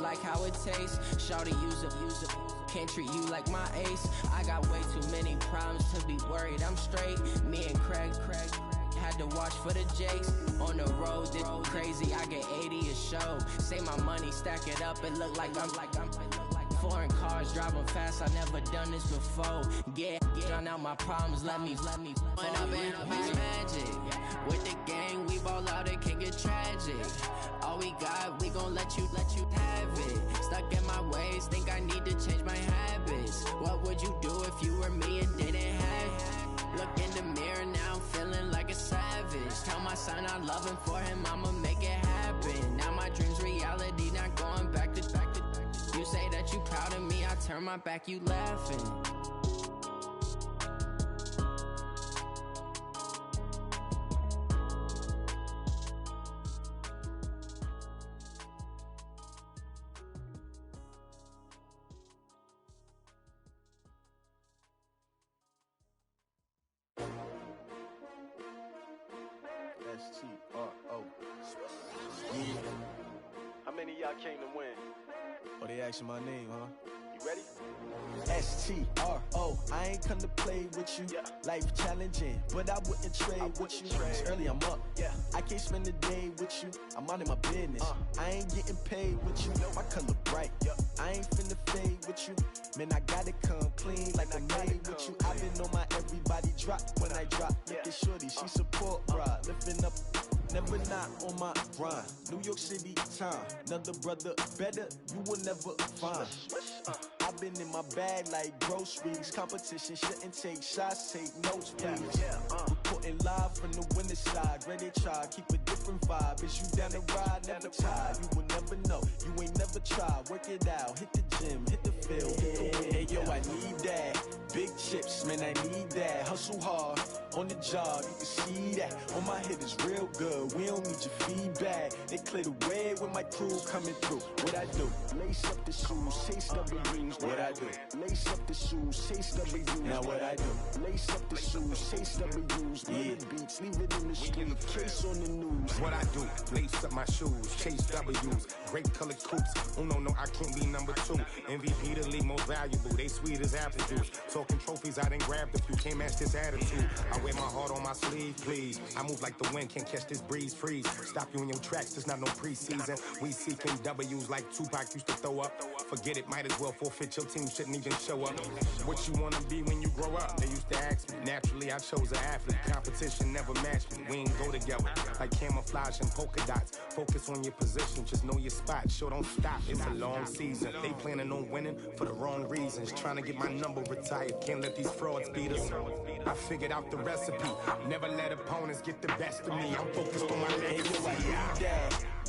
like how it tastes. Shawty use a can't treat you like my ace. I got way too many problems to be worried. I'm straight. Me and Craig had to watch for the Jakes. On the road, this crazy. I get 80 a show. Say my money, stack it up. It look like I'm foreign cars driving fast. I never done this before. Get drown out my problems. Let me. When I've been magic with the gang, we ball out. It can get tragic. All we got, we gon' let you have it. Stuck in my ways, think I need to change my habits. What would you do if you were me and didn't have it? Look in the mirror now, I'm feeling like a savage. Tell my son I love him, for him I'ma make it happen. Now my dream's reality, not going back to. You say that you proud of me, I turn my back, you laughing. S-T-R-O. Yeah. How many of y'all came to win? Oh, they asking my name, huh? You ready? S-T-R-O. I ain't come to play with you. Yeah. Life challenging, but I wouldn't trade with you. It's early, I'm up. Yeah. I can't spend the day with you. I'm minding my business. I ain't getting paid with you. My color bright. Yeah. I ain't finna fade with you. Man, I gotta come clean like a maid with you. I've been on my everybody drop when I drop. Look at shorty, she support, bruh. Lifting up. Never not on my grind. New York City time. Another brother better, you will never find. I've been in my bag like groceries. Competition shouldn't take shots, take notes, please. Reporting live from the winter side. Ready to try, keep a different vibe. Is you down the ride, never tired. You will never know, you ain't never tried. Work it out, hit the gym, hit the field, hit the wind. Hey yo, I need that. Big chips, man, I need that. Hustle hard, on the job, you can see that. On my hit is real good, we don't need your feedback. They clear the way with my crew coming through. What I do? Lace up the shoes, chase W's. What I do? Lace up the shoes, chase W's. Now what I do? Lace up the shoes, chase W's. Yeah. Beats, leave it in the street, case on the news. What I do? Lace up my shoes, chase W's. Great colored coops. Oh no, I can't be number 2. MVP the league most valuable. They sweet as apple juice. Talking trophies, I done grabbed a few. Can't match this attitude. I wear my heart on my sleeve, please. I move like the wind, can't catch this breeze, freeze. Stop you in your tracks, there's not no preseason. We seeking W's like Tupac used to throw up. Forget it, might as well forfeit, your team shouldn't even show up. What you wanna be when you grow up? They used to ask me. Naturally, I chose an athlete. Competition never matched me. We ain't go together like camouflage and polka dots. Focus on your position, just know your spot. Sure, don't stop, it's a long season. They planning on winning for the wrong reasons. Trying to get my number retired, can't let these frauds beat us. I figured out the recipe. Never let opponents get the best of me. I'm focused on my legacy.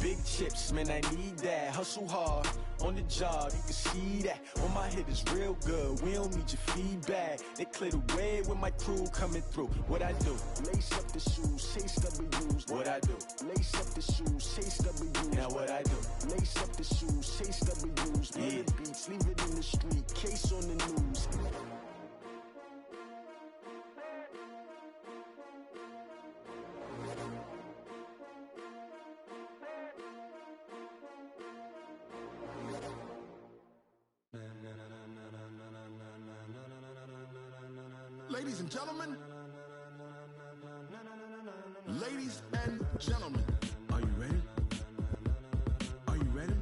Big chips, man, I need that. Hustle hard, on the job, you can see that. On my hit is real good, we don't need your feedback. They clear the way with my crew coming through. What I do? Lace up the shoes, chase W's. What I do? Lace up the shoes, chase W's. Now what I do? Lace up the shoes, chase W's. Yeah. Beats, leave it in the street, case on the news. Ladies and gentlemen, ladies and gentlemen, are you ready? Are you ready?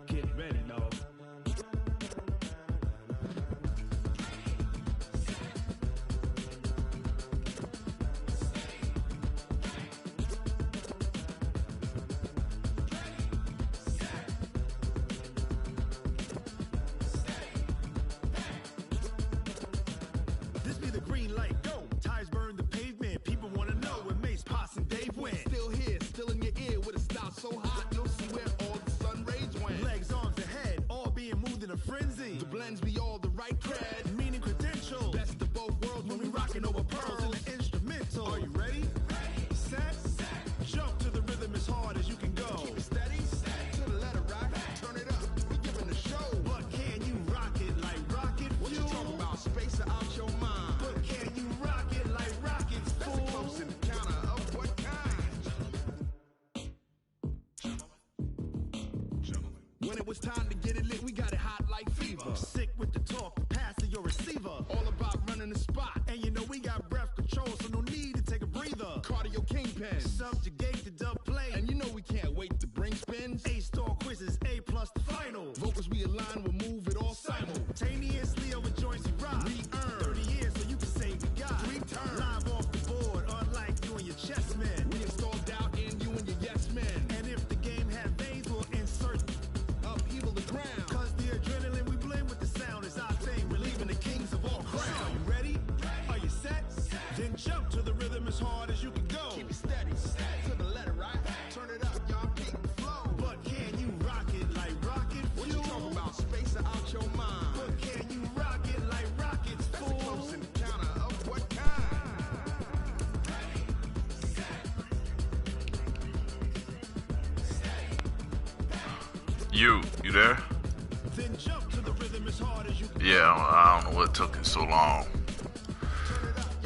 Get ready, dog. This be the green light, go. Tires burn the pavement. People wanna know when Mace, Poss, and Dave win. When it was time to get it lit, we got it hot like fever. Sick with the talk, the pass to your receiver. All about running the spot. And you know we got breath control, so no need to take a breather. Cardio kingpin, subjugate the dub play. And you know we can't wait to bring spins. A-star quizzes, A+ the final. Vocals we align, we'll move it all simultaneously over joints we rock. We earn 30 years, so you can say we got 3 turns. Live off the board, unlike you and your chess men. We install doubt in you and your yes men. And if the game had veins, we'll insert upheaval the ground. Cause the adrenaline we blend with the sound is our thing. We're leaving the kings of all crowns. Are you ready? Are you set? Then jump to the rhythm as hard as you can go. Keep it steady, to the letter, right? Turn it up, y'all, keep the flow. But can you rock it like rocket fuel? What you talking about? Space out your mind. But can you rock it like rockets, fool? That's a close encounter of what kind? You there? Then jump to the rhythm as hard as you can. Yeah, I don't know what took it so long.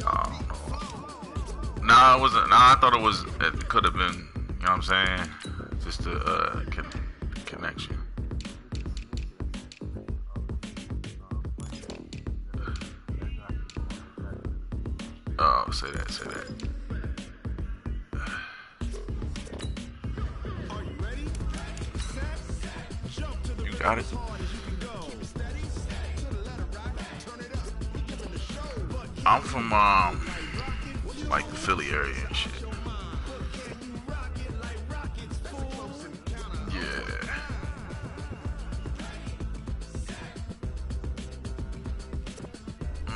I don't know. Nah, it wasn't. Nah, I thought it was. It could have been. You know what I'm saying? Just a connection. Oh, say that. Are you ready? Set, jump to the You rhythm got it. as hard as you can go. Keep it steady, to the letter, right? Turn it up. We giving the show. But can I'm from you rock it like rockets? like the Philly area and shit. Your mind. But can you rock it like rockets, fool? Close encounter of Yeah.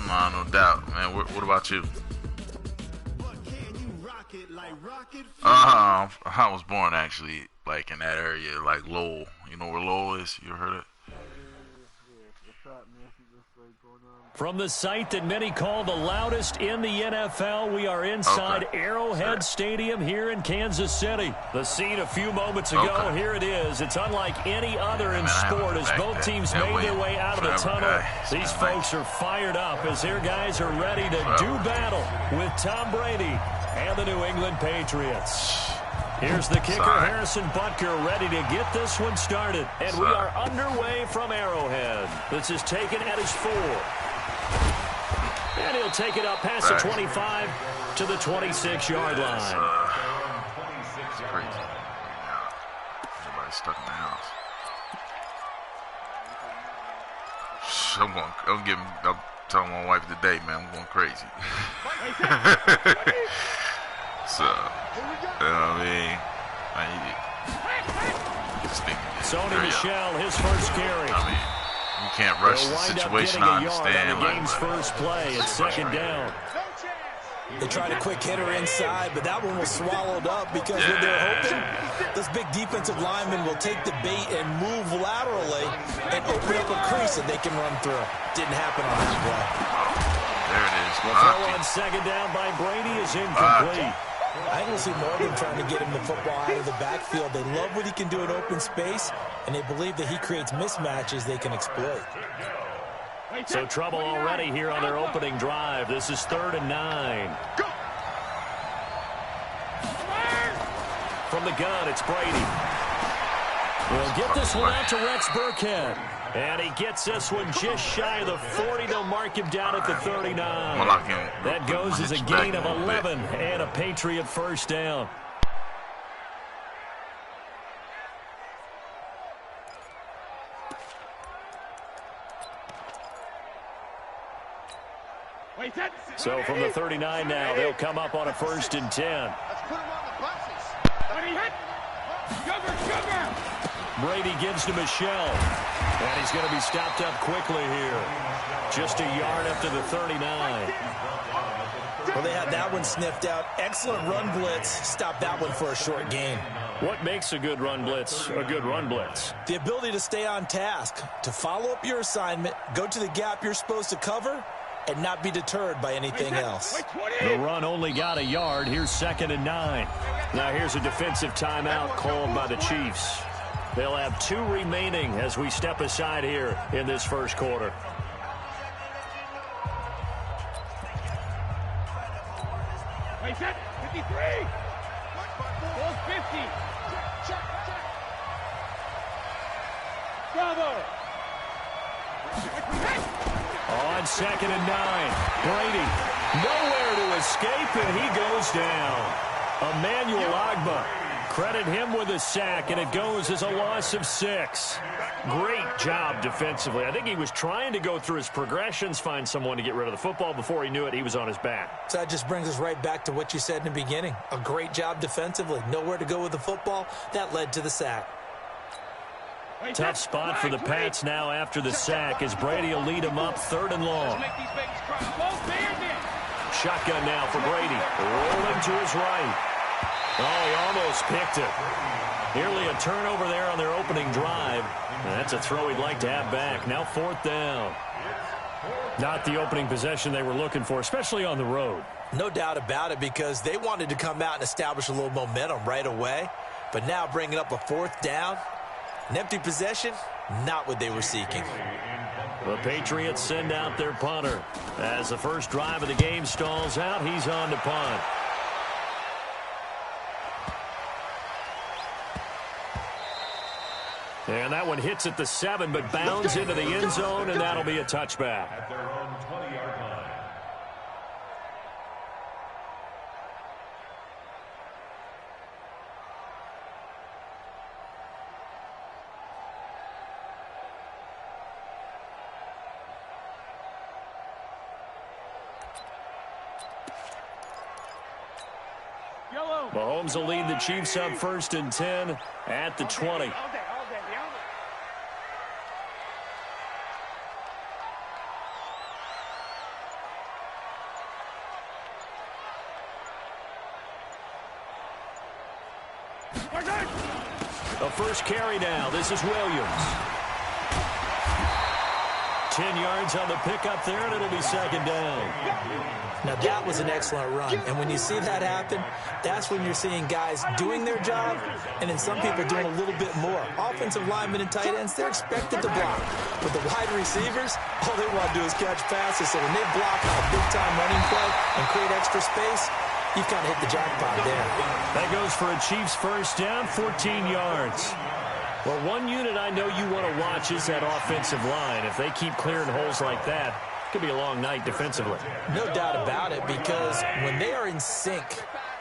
Nah, no doubt, man. What about you? But can you rock it like rocket fuel? I was born actually like in that area, like Lowell. You know where Lowell is? You heard it? From the site that many call the loudest in the NFL, we are inside Arrowhead Stadium here in Kansas City. The scene a few moments ago, here it is. It's unlike any other in sport as both teams made their way out of the tunnel. These folks are fired up as their guys are ready to do battle with Tom Brady and the New England Patriots. Here's the kicker, Harrison Butker, ready to get this one started. And we are underway from Arrowhead. This is taken at his 4. And he'll take it up past the 25 to the 26-yard line. It's crazy. Everybody's stuck in the house. I'm telling my wife today, man, I'm going crazy. So, you know what I mean? Sony Michel, his first carry. I mean, you can't rush the situation, I understand. The game's first play, it's second down. They tried a quick hitter inside, but that one was swallowed up because when they're hoping, this big defensive lineman will take the bait and move laterally and open up a crease that they can run through. Didn't happen on that play. There it is. The throw on second down by Brady is incomplete. I think we'll see more of them trying to get him the football out of the backfield. They love what he can do in open space, and they believe that he creates mismatches they can exploit. So trouble already here on their opening drive. This is 3rd and 9. From the gun, it's Brady. We'll get this one out to Rex Burkhead. And he gets this one just shy of the 40. They'll mark him down at the 39. That goes as a gain of 11 and a Patriot first down. So from the 39 now, they'll come up on a 1st and 10. Let's put him on the buses. Brady gives to Michel. And he's going to be stopped up quickly here. Just a yard up to the 39. Well, they had that one sniffed out. Excellent run blitz. Stopped that one for a short gain. What makes a good run blitz a good run blitz? The ability to stay on task, to follow up your assignment, go to the gap you're supposed to cover, and not be deterred by anything else. The run only got a yard. Here's 2nd and 9. Now here's a defensive timeout called by the Chiefs. They'll have 2 remaining as we step aside here in this first quarter. Wait, set, 53. Ball's 50. On 2nd and 9, Brady nowhere to escape, and he goes down. Emmanuel Ogbah, credit him with a sack, and it goes as a loss of 6. Great job defensively. I think he was trying to go through his progressions, find someone to get rid of the football. Before he knew it, he was on his back. So that just brings us right back to what you said in the beginning. A great job defensively. Nowhere to go with the football. That led to the sack. Tough spot for the Pats now after the sack as Brady will lead him up 3rd and long. Shotgun now for Brady. Rolling to his right. Oh, he almost picked it. Nearly a turnover there on their opening drive. And that's a throw he'd like to have back. Now 4th down. Not the opening possession they were looking for, especially on the road. No doubt about it, because they wanted to come out and establish a little momentum right away. But now bringing up a 4th down, an empty possession, not what they were seeking. The Patriots send out their punter. As the first drive of the game stalls out, he's on to punt. And that one hits at the 7, but bounds into the end zone, and that'll be a touchback. At their own 20-yard line. Mahomes will lead the Chiefs up 1st and 10 at the 20. The first carry now. This is Williams. 10 yards on the pickup there, and it'll be 2nd down. Now, that was an excellent run. And when you see that happen, that's when you're seeing guys doing their job, and then some people doing a little bit more. Offensive linemen and tight ends, they're expected to block. But the wide receivers, all they want to do is catch passes. So when they block on a big-time running play and create extra space, you've kind of hit the jackpot there. That goes for a Chiefs first down, 14 yards. Well, one unit I know you want to watch is that offensive line. If they keep clearing holes like that, it could be a long night defensively. No doubt about it, because when they are in sync,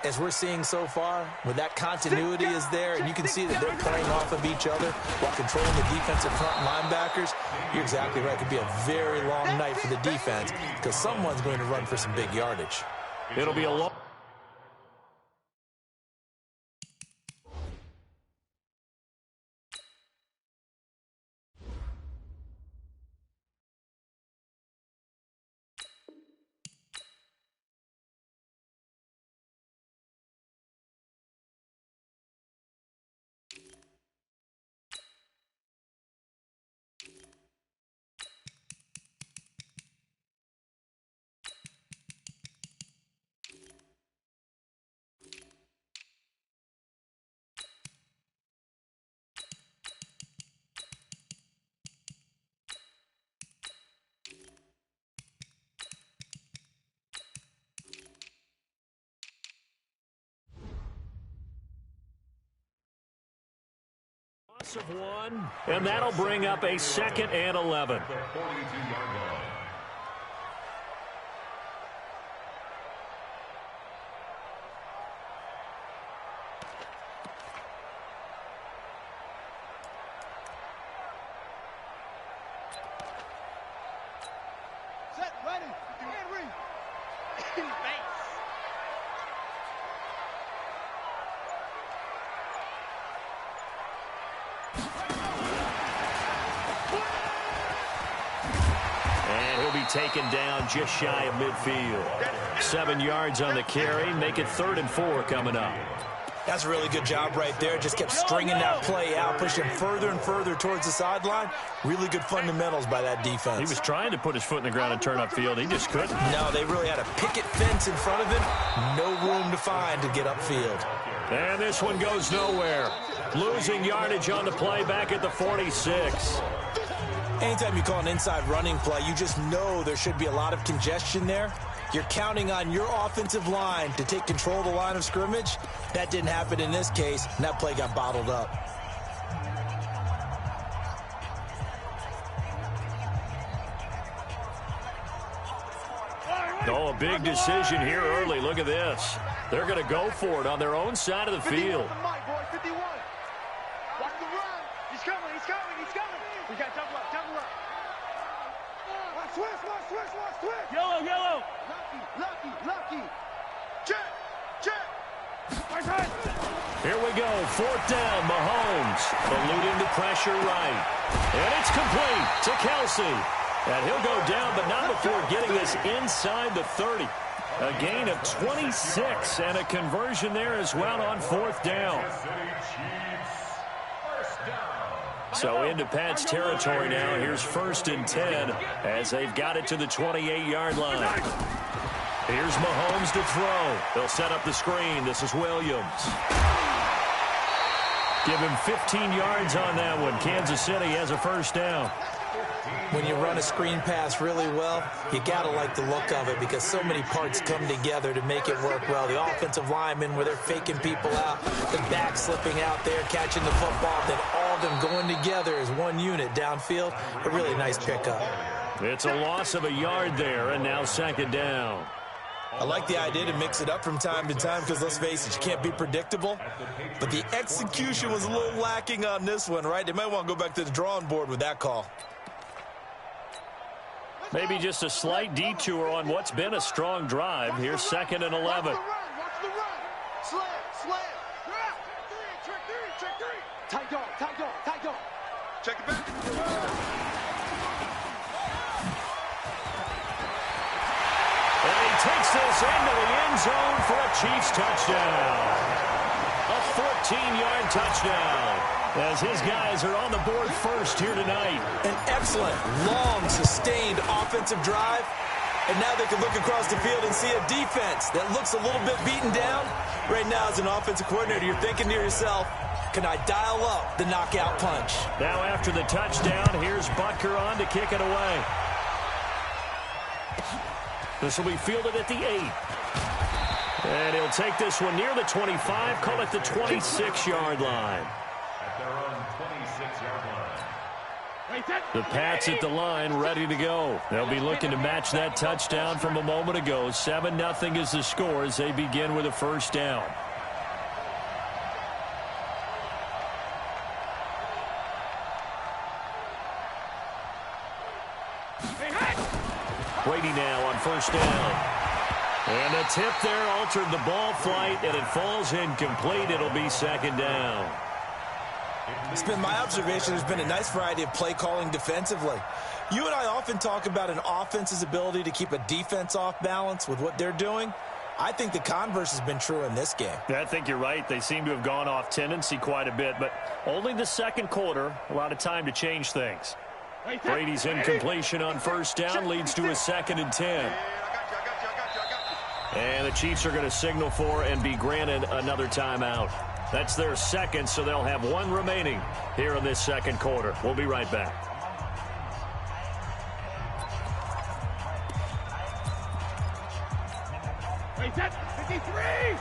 as we're seeing so far, when that continuity is there, and you can see that they're playing off of each other while controlling the defensive front linebackers, you're exactly right. It could be a very long night for the defense because someone's going to run for some big yardage. It'll be a long... of 1, and that'll bring up a 2nd and 11. The 42-yard line. Set, ready, and read. Base. Taken down just shy of midfield. 7 yards on the carry. Make it 3rd and 4 coming up. That's a really good job right there. Just kept stringing that play out, pushing further and further towards the sideline. Really good fundamentals by that defense. He was trying to put his foot in the ground and turn upfield. He just couldn't. No, they really had a picket fence in front of him. No room to find to get upfield. And this one goes nowhere. Losing yardage on the play back at the 46. Anytime you call an inside running play, you just know there should be a lot of congestion there. You're counting on your offensive line to take control of the line of scrimmage. That didn't happen in this case, and that play got bottled up. Oh, a big decision here early. Look at this. They're going to go for it on their own side of the field. 51. Watch the run. He's coming. We got double up. Watch switch. Yellow. Lucky. Check. Here we go. 4th down. Mahomes eluding the pressure right. And it's complete to Kelsey. And he'll go down, but not before getting this inside the 30. A gain of 26 and a conversion there as well on 4th down. So into Pat's territory now. Here's 1st and 10 as they've got it to the 28-yard line. Here's Mahomes to throw. They'll set up the screen. This is Williams. Give him 15 yards on that one. Kansas City has a 1st down. When you run a screen pass really well, you got to like the look of it because so many parts come together to make it work well. The offensive linemen, where they're faking people out, the back slipping out there, catching the football, then all of them going together as one unit downfield. A really nice pickup. It's a loss of a yard there, and now 2nd down. I like the idea to mix it up from time to time because, let's face it, you can't be predictable. But the execution was a little lacking on this one, right? They might want to go back to the drawing board with that call. Maybe just a slight detour on what's been a strong drive. Here's 2nd and 11. Watch the run. Slam. Check three. Tight dog. Check it back. And he takes this into the end zone for a Chiefs touchdown. A 14-yard touchdown. As his guys are on the board first here tonight. An excellent, long, sustained offensive drive. And now they can look across the field and see a defense that looks a little bit beaten down. Right now, as an offensive coordinator, you're thinking to yourself, can I dial up the knockout punch? Now after the touchdown, here's Butker on to kick it away. This will be fielded at the 8. And he'll take this one near the 25, call it the 26-yard line. The Pats at the line, ready to go. They'll be looking to match that touchdown from a moment ago. 7-0 is the score as they begin with a 1st down. Brady now on 1st down. And a tip there altered the ball flight, and it falls incomplete. It'll be 2nd down. It's been my observation there's been a nice variety of play calling defensively. You and I often talk about an offense's ability to keep a defense off balance with what they're doing. I think the converse has been true in this game. I think you're right. They seem to have gone off tendency quite a bit, but only the 2nd quarter, a lot of time to change things. Brady's incompletion on 1st down leads to a 2nd and 10. And the Chiefs are going to signal for and be granted another timeout. That's their 2nd, so they'll have 1 remaining here in this 2nd quarter. We'll be right back. Wait, that's 53!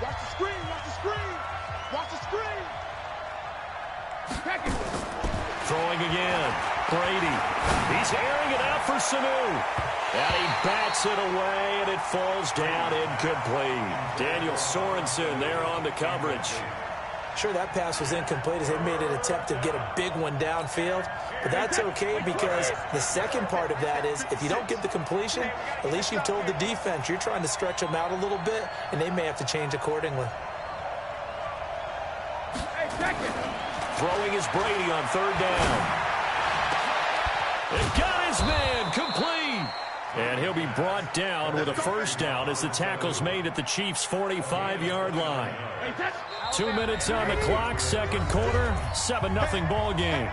Watch the screen! Pack it! Throwing again. Brady. He's airing it out for Sanu. And he bats it away, and it falls down incomplete. Daniel Sorensen there on the coverage. Sure, that pass was incomplete as they made an attempt to get a big one downfield. But that's okay because the second part of that is if you don't get the completion, at least you've told the defense you're trying to stretch them out a little bit, and they may have to change accordingly. Throwing is Brady on 3rd down. It got his man complete. And he'll be brought down with a 1st down as the tackle's made at the Chiefs' 45-yard line. 2 minutes on the clock, 2nd quarter, 7-0 ball game.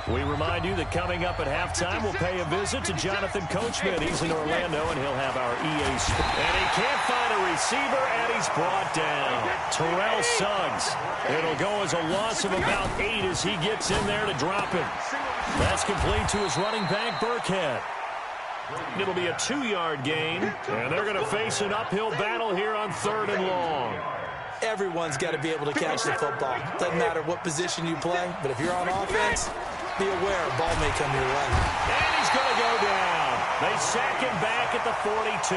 We remind you that coming up at halftime, we'll pay a visit to Jonathan Coachman. He's in Orlando, and he'll have our EA Sports. And he can't find a receiver, and he's brought down. Terrell Suggs. It'll go as a loss of about 8 as he gets in there to drop him. That's complete to his running back, Burkhead. It'll be a 2-yard gain, and they're going to face an uphill battle here on 3rd and long. Everyone's got to be able to catch the football. Doesn't matter what position you play, but if you're on offense, be aware, a ball may come your way. And he's going to go down. They sack him back at the 42.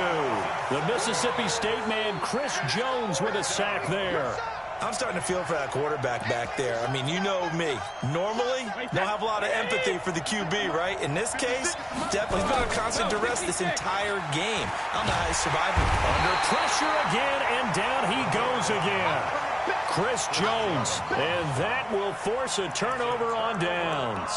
The Mississippi State man, Chris Jones, with a sack there. I'm starting to feel for that quarterback back there. I mean, you know me. Normally, don't have a lot of empathy for the QB, right? In this case, definitely been under constant duress this entire game. I don't know how he's surviving. Under pressure again, and down he goes again. Chris Jones, and that will force a turnover on downs.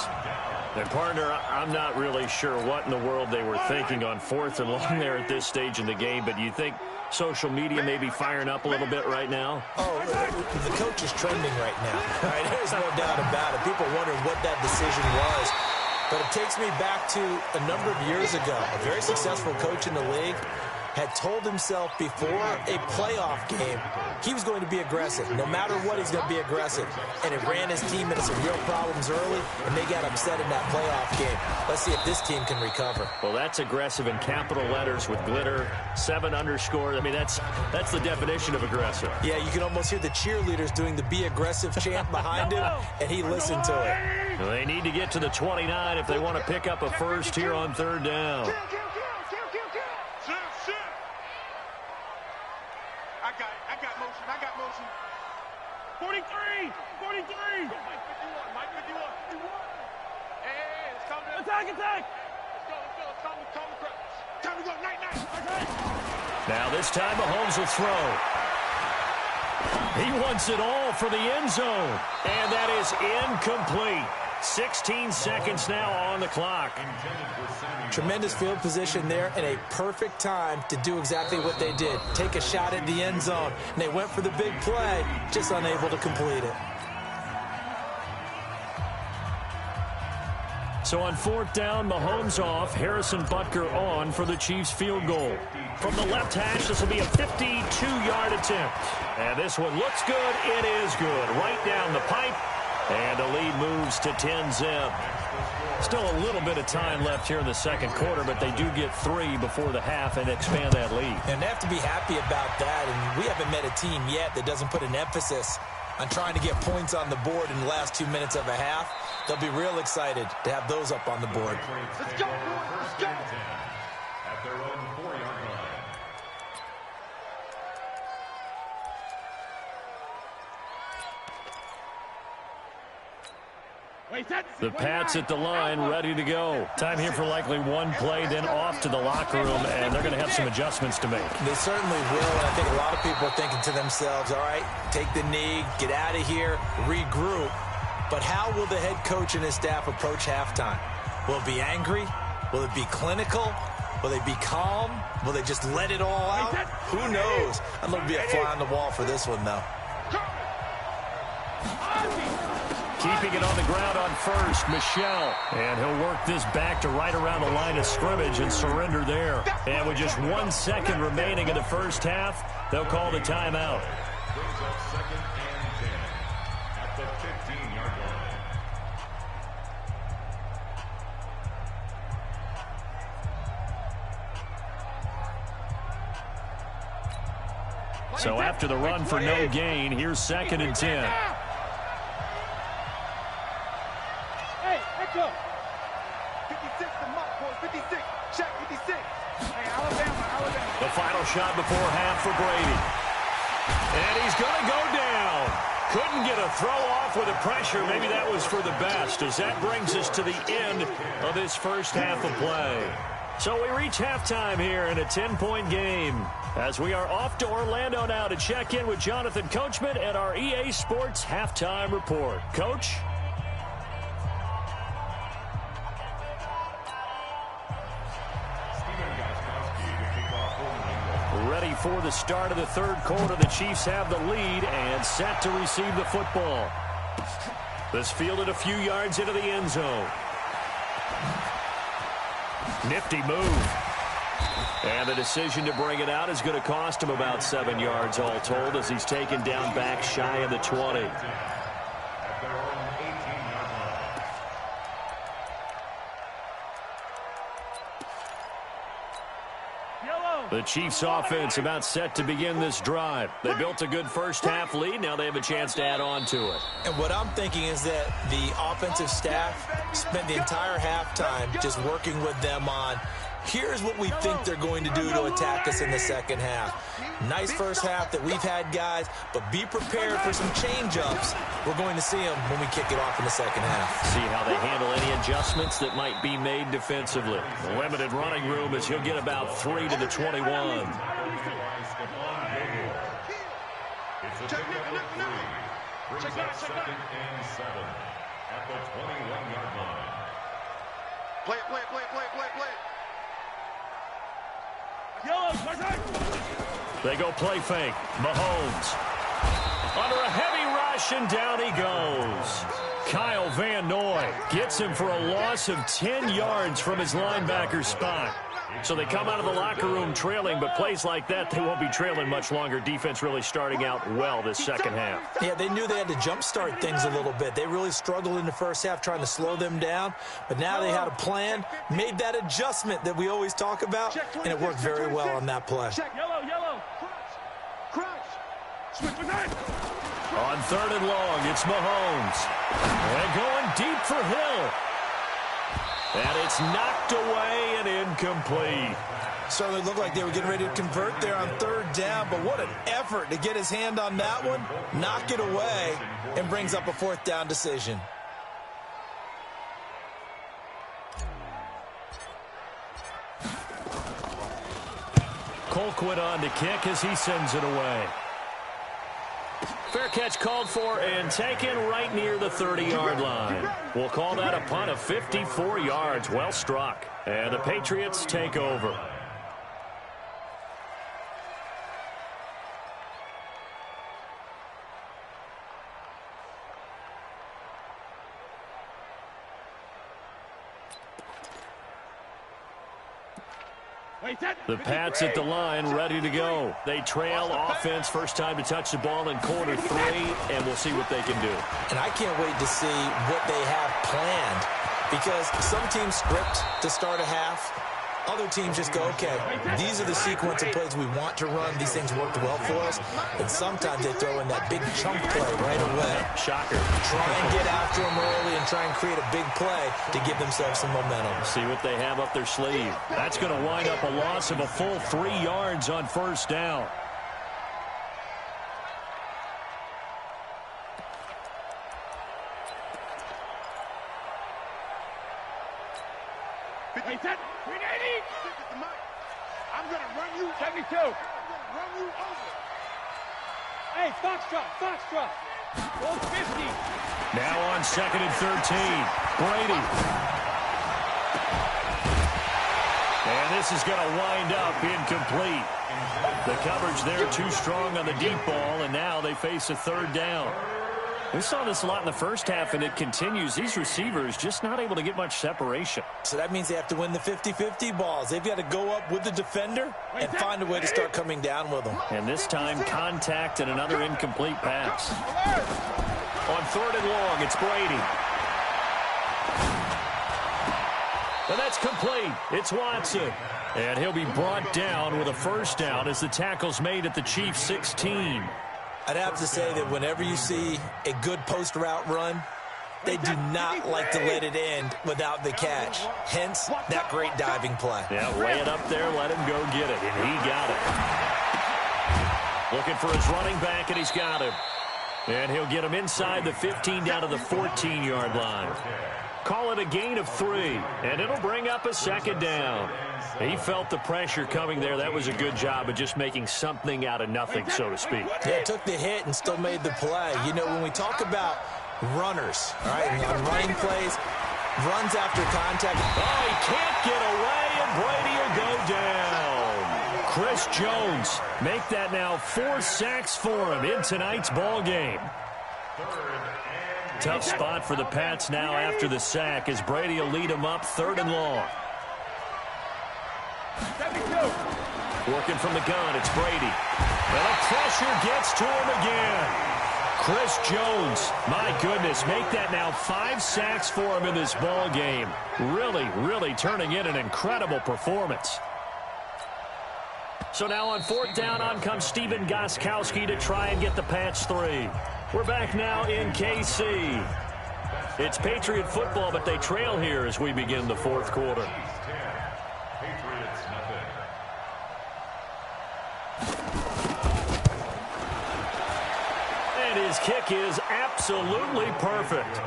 And, partner, I'm not really sure what in the world they were thinking on 4th and long there at this stage in the game, but you think social media may be firing up a little bit right now? Oh, the coach is trending right now. Right? There's no doubt about it. People wondering what that decision was. But it takes me back to a number of years ago. A very successful coach in the league had told himself before a playoff game he was going to be aggressive. No matter what, he's going to be aggressive. And it ran his team into some real problems early, and they got upset in that playoff game. Let's see if this team can recover. Well, that's aggressive in capital letters with glitter, 7 underscore. I mean, that's the definition of aggressive. Yeah, you can almost hear the cheerleaders doing the be aggressive chant behind him, and he listened to it. Well, they need to get to the 29 if they want to pick up a first here on 3rd down. I got motion. 43. Mike 51. Hey, it's coming. Attack. Let's go. Time to go. Night. Okay. Now this time Mahomes will throw. He wants it all for the end zone. And that is incomplete. 16 seconds now on the clock. Tremendous field position there and a perfect time to do exactly what they did. Take a shot at the end zone. And they went for the big play, just unable to complete it. So on 4th down, Mahomes off, Harrison Butker on for the Chiefs field goal. From the left hash, this will be a 52-yard attempt. And this one looks good. It is good. Right down the pipe. And the lead moves to 10-zip. Still a little bit of time left here in the second quarter, but they do get 3 before the half and expand that lead. And they have to be happy about that. And we haven't met a team yet that doesn't put an emphasis on trying to get points on the board in the last 2 minutes of a half. They'll be real excited to have those up on the board. Let's go. At their own 4-yard line. The Pats at the line, ready to go. Time here for likely one play, then off to the locker room, and they're going to have some adjustments to make. They certainly will, and I think a lot of people are thinking to themselves, all right, take the knee, get out of here, regroup. But how will the head coach and his staff approach halftime? Will it be angry? Will it be clinical? Will they be calm? Will they just let it all out? Who knows? I'd love to be a fly on the wall for this one, though. Keeping it on the ground on first, Michelle. And he'll work this back to right around the line of scrimmage and surrender there. And with just 1 second remaining in the first half, they'll call the timeout. Brings up 2nd and 10 at the 15-yard line. So after the run for no gain, here's 2nd and 10. Hey, echo. 56 the mark, boy. 56. Check 56. Hey, Alabama. The final shot before half for Brady. And he's going to go down. Couldn't get a throw off with the pressure. Maybe that was for the best, as that brings us to the end of this first half of play. So we reach halftime here in a 10-point game, as we are off to Orlando now to check in with Jonathan Coachman at our EA Sports Halftime Report. Coach? Ready for the start of the third quarter. The Chiefs have the lead and set to receive the football. This fielded a few yards into the end zone. Nifty move. And the decision to bring it out is going to cost him about 7 yards all told, as he's taken down back shy of the 20. At their own 18-yard line. Yellow. The Chiefs offense about set to begin this drive. They built a good first half lead. Now they have a chance to add on to it. And what I'm thinking is that the offensive staff spent the entire halftime just working with them on, here's what we think they're going to do to attack us in the second half. Nice first half that we've had, guys, but be prepared for some change-ups. We're going to see them when we kick it off in the second half. See how they handle any adjustments that might be made defensively. Limited running room as he'll get about 3 to the 21. It's a big number 3. Brings up 2nd and 7 at the 21-yard line. Play it, play it, play it, play it, play it, play it. Yellow, touchdown. They go play fake. Mahomes under a heavy rush, and down he goes. Kyle Van Noy gets him for a loss of 10 yards from his linebacker spot. So they come out of the locker room trailing, but plays like that, they won't be trailing much longer. Defense really starting out well this second half. Yeah, they knew they had to jumpstart things a little bit. They really struggled in the first half trying to slow them down, but now they had a plan, made that adjustment that we always talk about, and it worked very well on that play. Yellow, yellow. Crunch. Switch with that. On 3rd and long, it's Mahomes. And going deep for Hill. And it's knocked away and incomplete. Certainly looked like they were getting ready to convert there on 3rd down, but what an effort to get his hand on that one, knock it away, and brings up a 4th down decision. Colquitt on to kick as he sends it away. Fair catch called for and taken right near the 30-yard line. We'll call that a punt of 54 yards. Well struck. And the Patriots take over. The Pats at the line, ready to go. They trail offense, first time to touch the ball in quarter 3, and we'll see what they can do. And I can't wait to see what they have planned, because some teams script to start a half. Other teams just go, okay, these are the sequence of plays we want to run. These things worked well for us. And sometimes they throw in that big chunk play right away. Shocker. Try and get after them early and try and create a big play to give themselves some momentum. See what they have up their sleeve. That's going to wind up a loss of a full 3 yards on 1st down. I'm going to run you. 72. I'm going to run you over. Hey, Foxtrot, Foxtrot. Goal 50. Now on 2nd and 13. Brady. And this is going to wind up incomplete. The coverage there too strong on the deep ball, and now they face a 3rd down. We saw this a lot in the first half, and it continues. These receivers just not able to get much separation. So that means they have to win the 50-50 balls. They've got to go up with the defender and find a way to start coming down with them. And this time, contact and another incomplete pass. On 3rd and long, it's Brady. And that's complete. It's Watson. And he'll be brought down with a 1st down as the tackle's made at the Chiefs' 16. I'd have to say that whenever you see a good post route run, they do not like to let it end without the catch. Hence, that great diving play. Yeah, lay it up there, let him go get it, and he got it. Looking for his running back, and he's got him. And he'll get him inside the 15 down to the 14-yard line. Call it a gain of 3, and it'll bring up a 2nd down. He felt the pressure coming there. That was a good job of just making something out of nothing, so to speak. Yeah, took the hit and still made the play. You know, when we talk about runners, all right, on running plays, runs after contact. Oh, he can't get away, and Brady will go down. Chris Jones make that now 4 sacks for him in tonight's ball game. Tough spot for the Pats now after the sack as Brady will lead them up 3rd and long. 72. Working from the gun, it's Brady. And the pressure gets to him again. Chris Jones, my goodness, make that now 5 sacks for him in this ball game. Really, really turning in an incredible performance. So now on 4th down, on comes Steven Gostkowski to try and get the patch 3. We're back now in KC. It's Patriot football, but they trail here as we begin the 4th quarter. And his kick is absolutely perfect.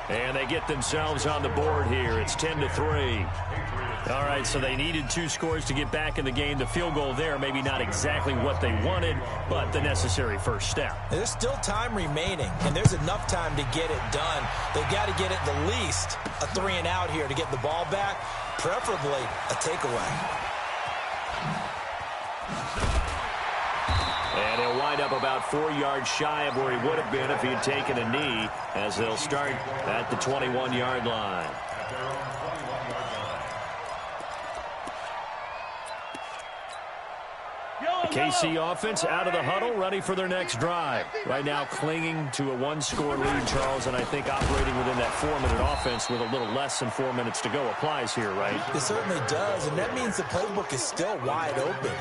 And they get themselves on the board here. It's 10-3. All right, so they needed 2 scores to get back in the game. The field goal there, maybe not exactly what they wanted, but the necessary first step. There's still time remaining, and there's enough time to get it done. They've got to get it the least a 3-and-out here to get the ball back, preferably a takeaway. And he'll wind up about 4 yards shy of where he would have been if he had taken a knee, as they'll start at the 21-yard line. KC offense out of the huddle, ready for their next drive. Right now clinging to a 1-score lead, Charles, and I think operating within that 4-minute offense with a little less than 4 minutes to go applies here, right? It certainly does, and that means the playbook is still wide open.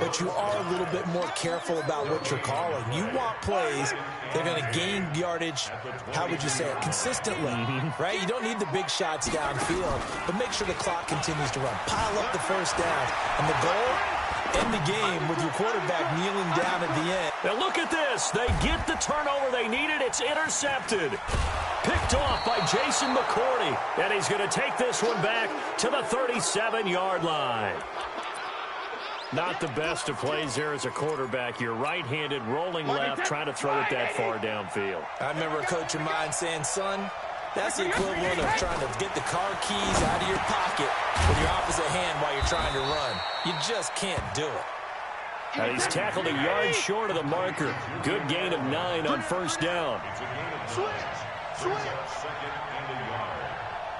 But you are a little bit more careful about what you're calling. You want plays that are going to gain yardage, how would you say it, consistently, right? You don't need the big shots downfield, but make sure the clock continues to run. Pile up the first down, and the goal, end the game with your quarterback kneeling down at the end. Now look at this. They get the turnover they needed. It's intercepted. Picked off by Jason McCourty. And he's going to take this one back to the 37-yard line. Not the best of plays there as a quarterback. You're right-handed, rolling left, trying to throw it that far downfield. I remember a coach of mine saying, son, that's the equivalent of trying to get the car keys out of your pocket with your opposite hand while you're trying to run. You just can't do it. And he's tackled a yard short of the marker. Good gain of 9 on first down. Switch. Second and a yard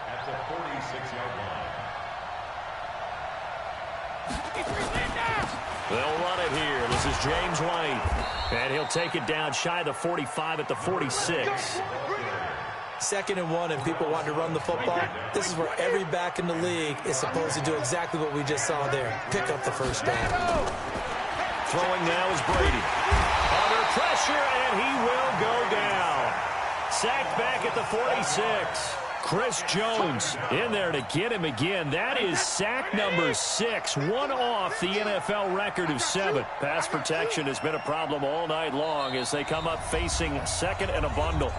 at the 46-yard line. They'll run it here. This is James White. And he'll take it down shy of the 45 at the 46. 2nd and 1, and people want to run the football. This is where every back in the league is supposed to do exactly what we just saw there. Pick up the first down. Throwing now is Brady. Under pressure, and he will go down. Sacked back at the 46. Chris Jones in there to get him again. That is sack number 6, one off the NFL record of 7. Pass protection has been a problem all night long as they come up facing 2nd and a bundle.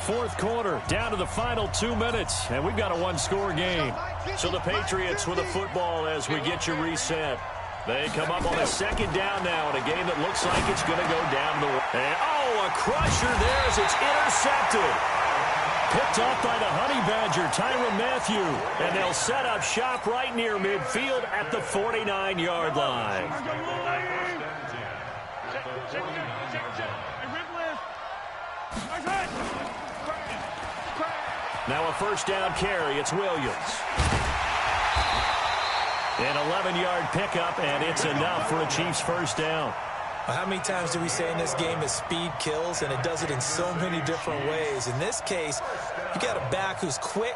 4th quarter, down to the final 2 minutes, and we've got a 1-score game. So the Patriots with the football as we get you reset. They come up on a 2nd down now in a game that looks like it's going to go down the way. And, a crusher there as it's intercepted. Picked off by the Honey Badger, Tyrann Mathieu. And they'll set up shop right near midfield at the 49-yard line. Now a first down carry. It's Williams. An 11-yard pickup, and it's enough for a Chiefs first down. Well, how many times do we say in this game that speed kills, and it does it in so many different ways? In this case, you got a back who's quick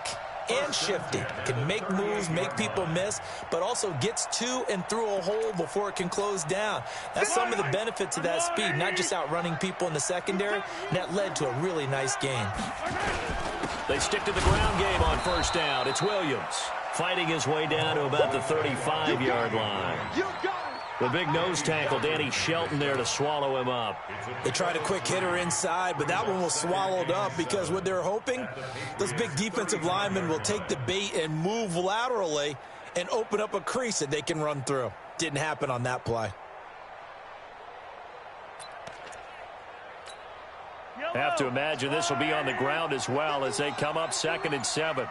and shifty, can make moves, make people miss, but also gets to and through a hole before it can close down. That's some of the benefits of that speed, not just outrunning people in the secondary, and that led to a really nice game. They stick to the ground game on first down. It's Williams fighting his way down to about the 35-yard line. The big nose tackle, Danny Shelton, there to swallow him up. They tried a quick hitter inside, but that one was swallowed up because what they're hoping, those big defensive linemen will take the bait and move laterally and open up a crease that they can run through. Didn't happen on that play. Have to imagine this will be on the ground as well as they come up 2nd and 7.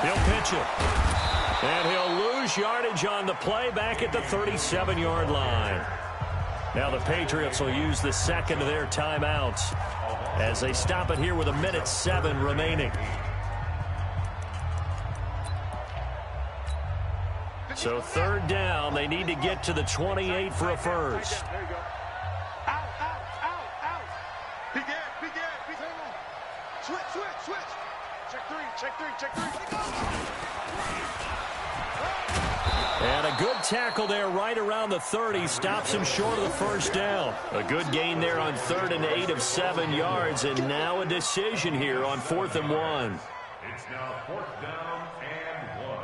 He'll pitch it. And he'll lose yardage on the play back at the 37-yard line. Now the Patriots will use the 2nd of their timeouts as they stop it here with 1:07 remaining. So 3rd down, they need to get to the 28 for a first. Switch. Check three. And a good tackle there right around the 30. Stops him short of the first down. A good gain there on 3rd and 8 of 7 yards. And now a decision here on 4th and 1. It's now 4th down and 1.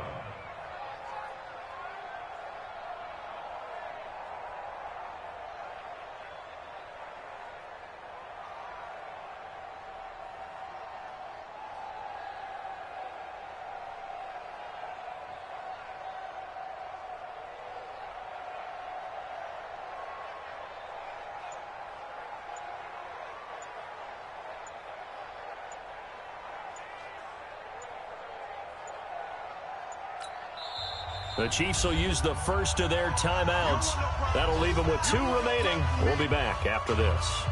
The Chiefs will use the first of their timeouts. That'll leave them with 2 remaining. We'll be back after this.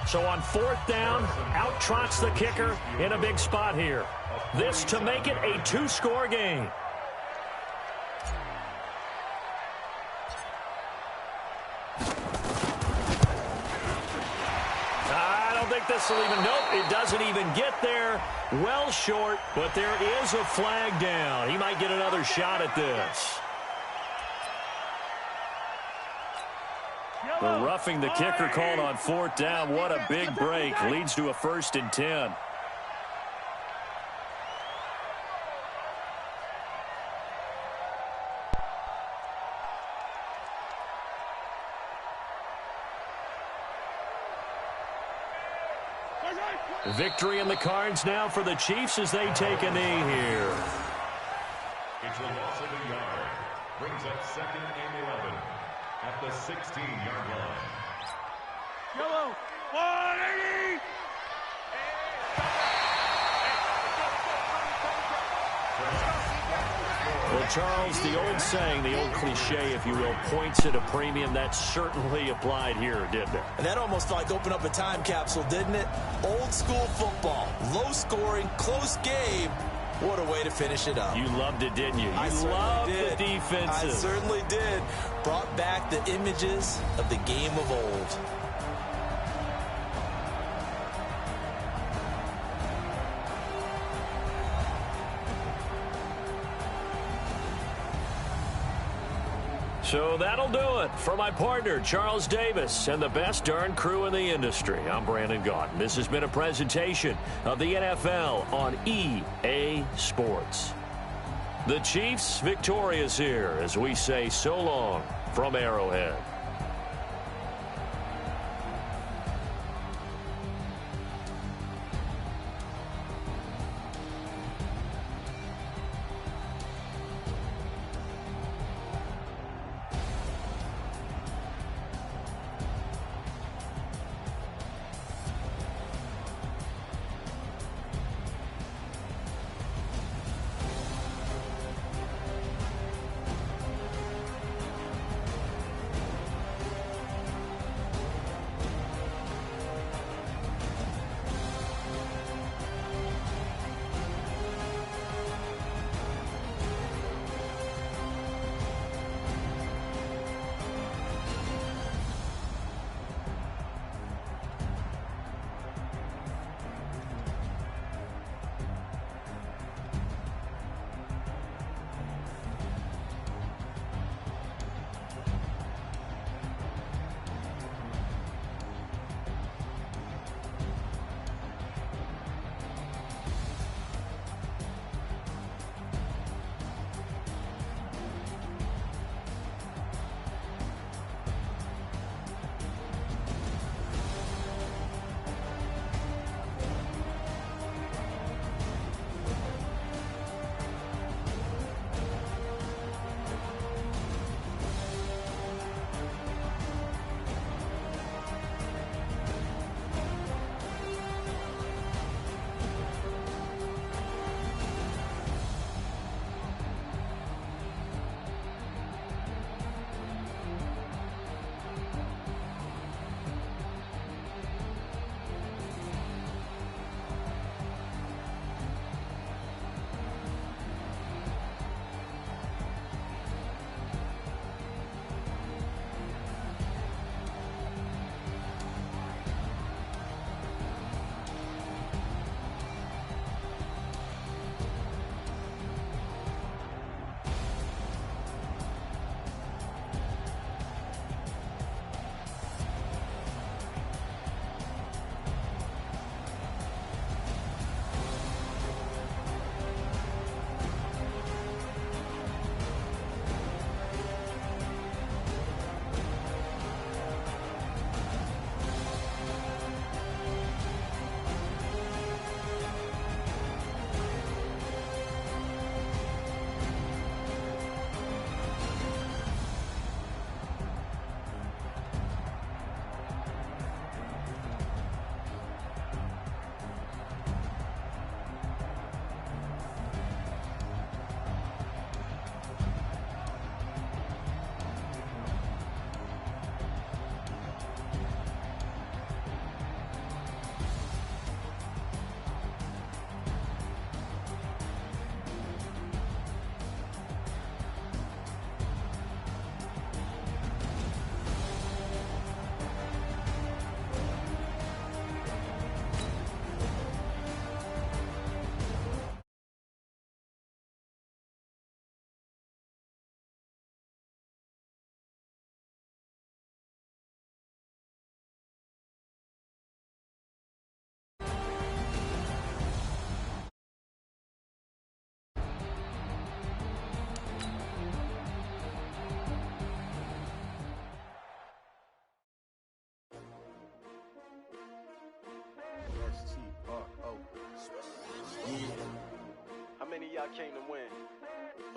So on 4th down, out trots the kicker in a big spot here. This to make it a 2-score game. I don't think this will even, nope, it doesn't even get there. Well short, but there is a flag down. He might get another shot at this. The roughing the kicker called on 4th down. What a big break. Leads to a 1st and 10. Victory in the cards now for the Chiefs as they take a knee here. It's a loss of a yard. Brings up 2nd and 11 at the 16-yard line. Yellow. 180. Well, Charles, the old saying, the old cliche, if you will, points at a premium, that certainly applied here, didn't it? And that almost like opened up a time capsule, didn't it? Old school football, low scoring, close game. What a way to finish it up. You loved it, didn't you? You loved the defenses. I certainly did. Brought back the images of the game of old. So that'll do it for my partner, Charles Davis, and the best darn crew in the industry. I'm Brandon Gaudin. This has been a presentation of the NFL on EA Sports. The Chiefs victorious here as we say so long from Arrowhead.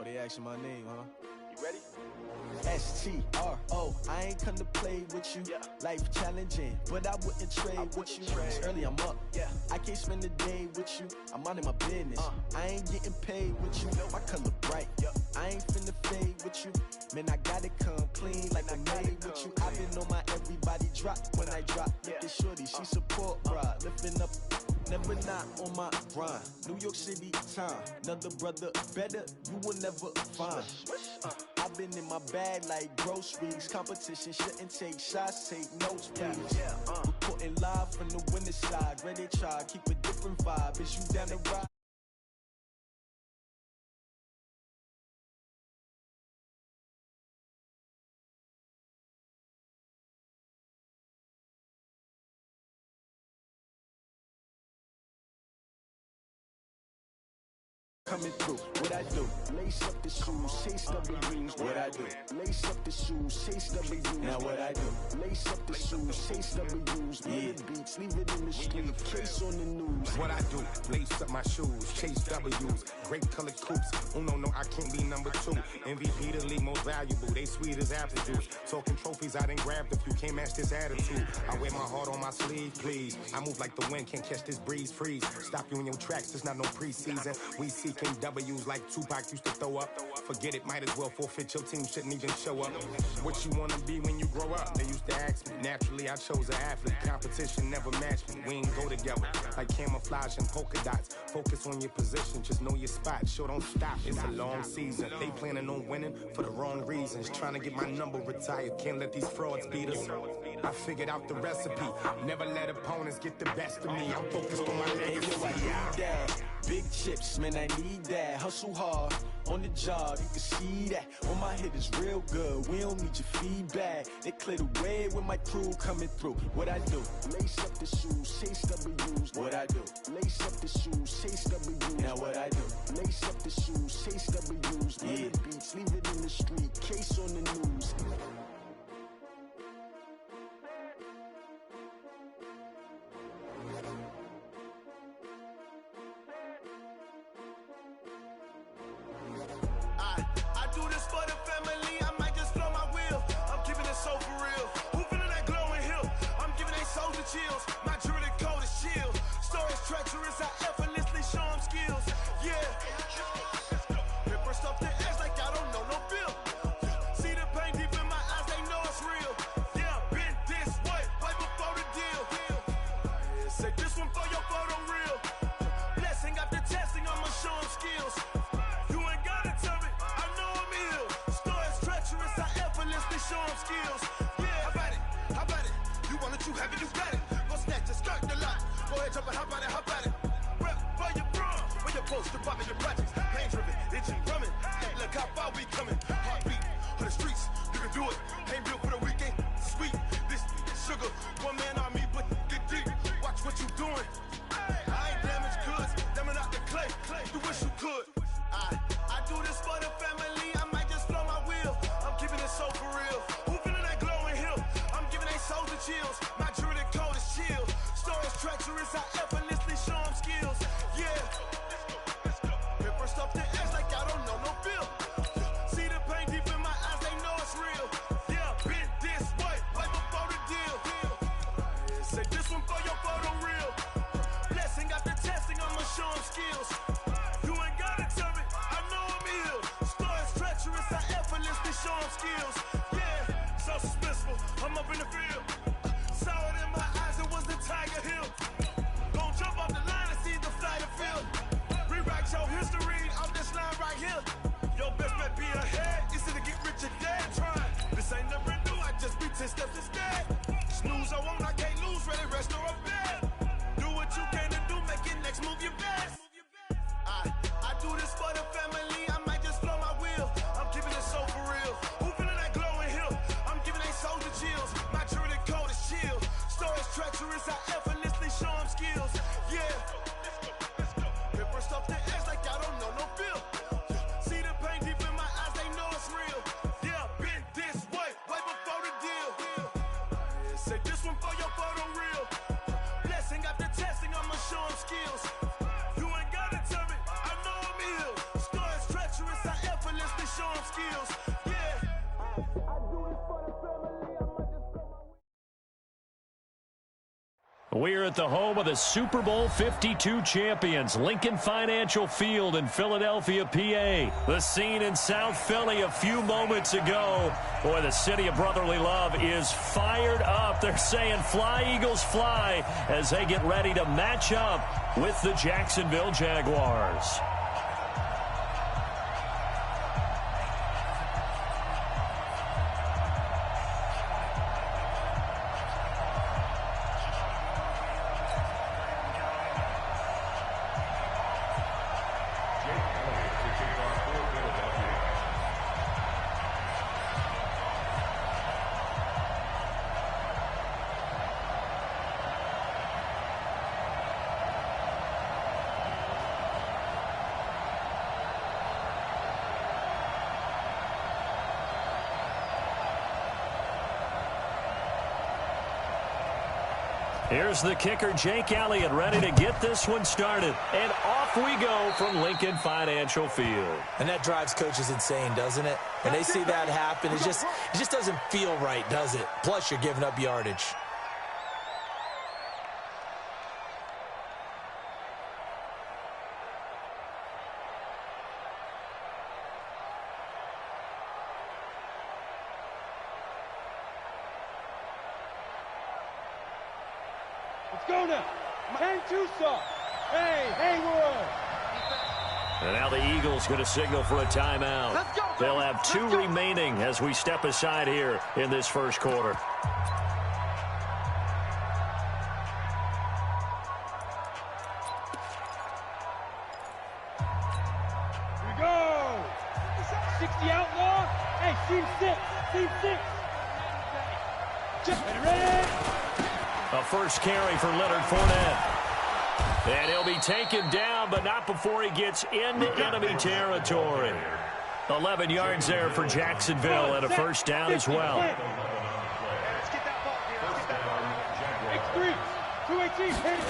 Oh, they asking my name, huh? You ready? S-T-R-O, I ain't come to play with you. Life challenging, but I wouldn't trade with you. It's early, I'm up. I can't spend the day with you. I'm minding my business. I ain't getting paid with you. My color bright. I ain't finna fade with you. Man, I got it come clean like I made with you. I've been on my everybody drop when I drop. Look at shorty, she support, bruh. Lifting up, never not on my grind. New York City time, another brother better, you will never find. I've been in my bag like groceries. Competition shouldn't take shots, take notes, please. Reporting live from the winning side. Ready to try, keep a different vibe. Is you down the ride? Coming through, what I do? Lace up the shoes, chase W's. What I do? Lace up the shoes, chase W's. Now what I do? Lace up the shoes, chase W's. Beats, leave it in the street, case on the news. What I do? Lace up my shoes, chase W's. Great colored coops. Oh no, I can't be number 2. MVP the league most valuable. They sweet as apple juice. Talking trophies, I done grabbed a few. Can't match this attitude. I wear my heart on my sleeve, please. I move like the wind, can't catch this breeze. Freeze. Stop you in your tracks. There's not no preseason. We seeking W's like Tupac used to throw up. Forget it, might as well forfeit. Your team shouldn't even show up. What you wanna be when you grow up? They used to ask me. Naturally, I chose an athlete. Competition never matched me. We ain't go together like camouflage and polka dots. Focus on your position, just know your spot. Sure, don't stop. It's a long season. They planning on winning for the wrong reasons. Trying to get my number retired. Can't let these frauds beat us. I figured out the recipe. Never let opponents get the best of me. I'm focused on my legacy. Big chips, man, I need that. Hustle hard on the job, you can see that. On my head is real good, we don't need your feedback. They clear the way with my crew coming through. What I do? Lace up the shoes, chase W's. What I do? Lace up the shoes, chase W's. Now what I do? Lace up the shoes, chase W's. Beats, leave it in the street, case on the news. My jewelry coat is chill. Stories treacherous, I effortlessly show them skills. Paper stuff the edge like I don't know no bill. See the pain deep in my eyes, they know it's real. Been this way, right before the deal. Say this one for your photo real. Blessing after testing, I'ma show them skills. You ain't gotta tell me, I know I'm ill. Stories treacherous, I effortlessly show them skills. How about it? You want it, you have it, you got it. Go snatch a skirt the lot. Go ahead, jump it, how about it? Rep for your bro, where you post to pop in your projects. Pain driven, itching, drumming. Look how far we coming. Heartbeat on the streets, you can do it. Ain't built for the weekend, sweet. This sugar, one man army, but get deep. Watch what you doing. I ain't damaged goods, damn out the clay. You wish you could. I do this for the family. I might just blow my wheel. I'm keeping it so for real. Who feeling that glowing hill? I'm giving they souls the chills. My jewelry coat is chill. Stories treacherous, I effortlessly show them skills. Paper stuff the edge like I don't know no bill. See the pain deep in my eyes, they know it's real. Been this way, right before the deal. Say this one for your photo real. Blessing after testing, I'ma show them skills. You ain't gotta tell me, I know I'm ill. Stories treacherous, I effortlessly show them skills. So suspenseful, I'm up in the field. Saw it in my eyes, it was the Tiger Hill. Gon' jump off the line and see the flight of field. Rewrite your history on this line right here. Your best bet be ahead, easy to get rich or dead trying. This ain't never new, I just be 10 steps instead. Snooze I won't, I can't lose, ready, rest or a bed. Do what you can to do, make it next move your best. I do this for the family, I might just blow my wheel. I'm keeping it so for real. Who feeling that glowing hill? I'm giving they soldier chills. My jewelry coat is chill. Stories treacherous, I effortlessly show them skills. Paper stuff the edge like I don't know no bill. See the pain deep in my eyes, they know it's real. Been this way, right before the deal. Say this one for your photo real. Blessing after testing, I'ma show them skills. You ain't gotta tell me, I know I'm ill. Stories treacherous, I effortlessly skills. Yeah. I do this for the family. I might just throw my... We're at the home of the Super Bowl 52 champions, Lincoln Financial Field in Philadelphia, PA. The scene in South Philly a few moments ago. Boy, the city of brotherly love is fired up. They're saying, "Fly, Eagles, fly," as they get ready to match up with the Jacksonville Jaguars. Here's the kicker, Jake Elliott, ready to get this one started. And off we go from Lincoln Financial Field. And that drives coaches insane, doesn't it? When they see that happen, it just doesn't feel right, does it? Plus, you're giving up yardage. Let's go now. Hang too soft. Hey, Haywood. And now the Eagles going to signal for a timeout. Let's go, They'll have two remaining as we step aside here in this first quarter. Here we go. 60 outlaw. Hey, team 6. Team 6. Just ready. A first carry for Leonard Fournette. And he'll be taken down, but not before he gets into enemy territory. 11 yards there for Jacksonville and a first down as well. Let's get that ball here. Let's get that ball. X3. 218. Hit it.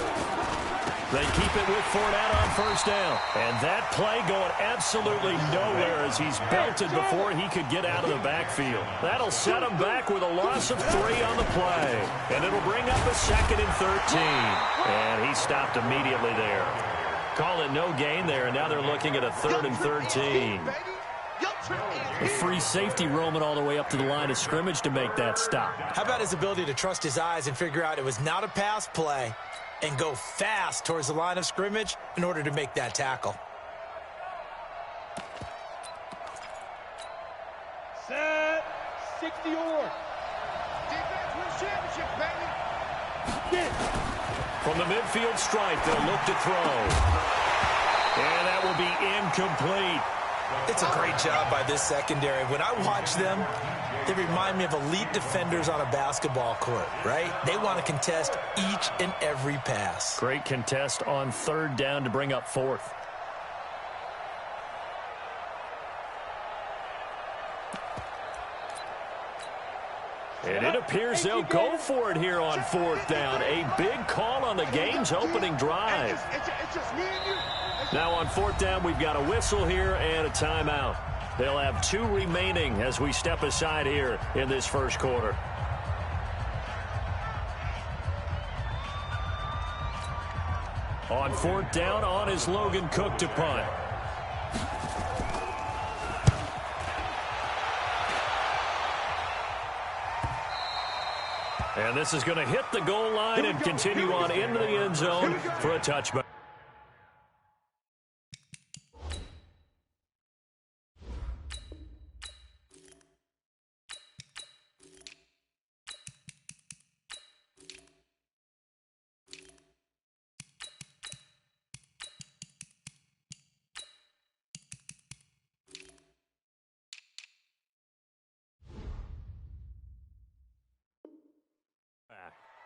They keep it with Fournette on first down. And that play going absolutely nowhere as he's belted before he could get out of the backfield. That'll set him back with a loss of 3 on the play. And it'll bring up a 2nd and 13. And he stopped immediately there. Call it no gain there, and now they're looking at a 3rd and 13. A free safety roaming all the way up to the line of scrimmage to make that stop. How about his ability to trust his eyes and figure out it was not a pass play and go fast towards the line of scrimmage in order to make that tackle. Set. 60 or. Defense wins championship, baby. Get. From the midfield stripe, they'll look to throw. And that will be incomplete. It's a great job by this secondary. When I watch them, they remind me of elite defenders on a basketball court, right? They want to contest each and every pass. Great contest on 3rd down to bring up 4th. And it appears they'll go for it here on 4th down. A big call on the game's opening drive. It's just me and you. Now on 4th down, we've got a whistle here and a timeout. They'll have 2 remaining as we step aside here in this first quarter. On 4th down, on is Logan Cook to punt. And this is going to hit the goal line and continue on into the end zone for a touchback.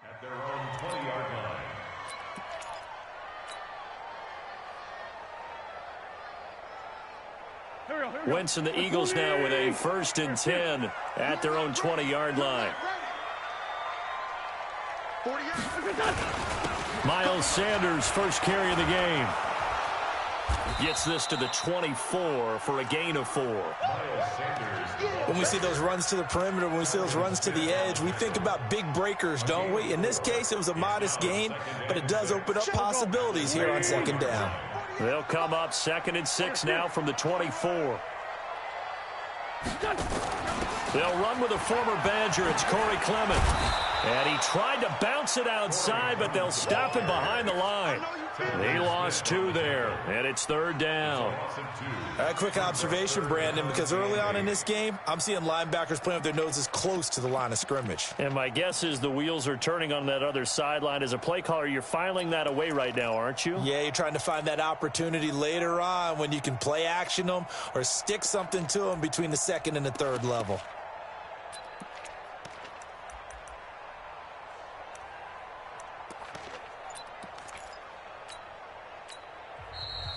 At their own 20-yard line. Wentz and the Eagles now with a 1st and 10 at their own 20-yard line. Miles Miles Sanders, first carry of the game. Gets this to the 24 for a gain of 4. When we see those runs to the perimeter, when we see those runs to the edge, we think about big breakers, don't we? In this case, it was a modest gain, but it does open up possibilities here on second down. They'll come up 2nd and 6 now from the 24. They'll run with a former Badger. It's Corey Clement. And he tried to bounce it outside, but they'll stop him behind the line. He lost 2 there, and it's 3rd down. A quick observation, Brandon, because early on in this game, I'm seeing linebackers playing with their noses close to the line of scrimmage. And my guess is the wheels are turning on that other sideline. As a play caller, you're filing that away right now, aren't you? Yeah, you're trying to find that opportunity later on when you can play action them or stick something to them between the 2nd and the 3rd level.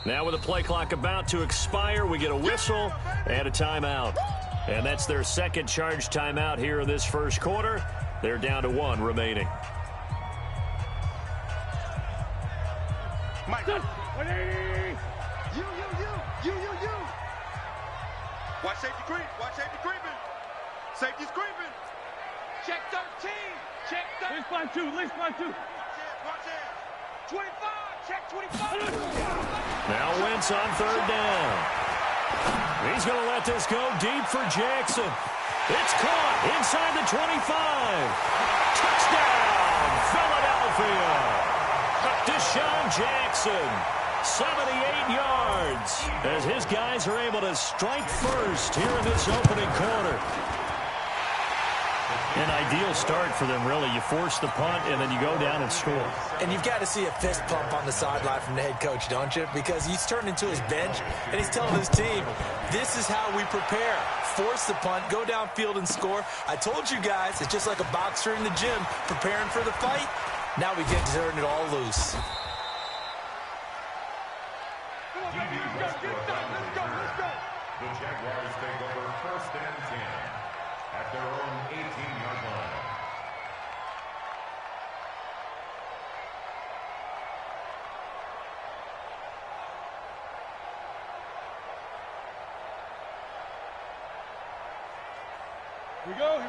Now with the play clock about to expire, we get a whistle and a timeout. And that's their 2nd charge timeout here in this first quarter. They're down to 1 remaining. Mike. You. Watch safety creep. Watch safety creeping. Safety's creeping. Check 13. Check 13. Least line 2. Least line 2. Watch it. 25. Check 25. Now Wentz on 3rd down. He's going to let this go deep for Jackson. It's caught inside the 25. Touchdown, Philadelphia. Deshaun Jackson, 78 yards, as his guys are able to strike first here in this opening quarter. An ideal start for them, really. You force the punt, and then you go down and score. And you've got to see a fist pump on the sideline from the head coach, don't you? Because he's turned into his bench, and he's telling his team, this is how we prepare. Force the punt, go downfield and score. I told you guys, it's just like a boxer in the gym preparing for the fight. Now we get to turn it all loose. Let's go. The Jaguars take over 1st and 10 at their own 18-yard line.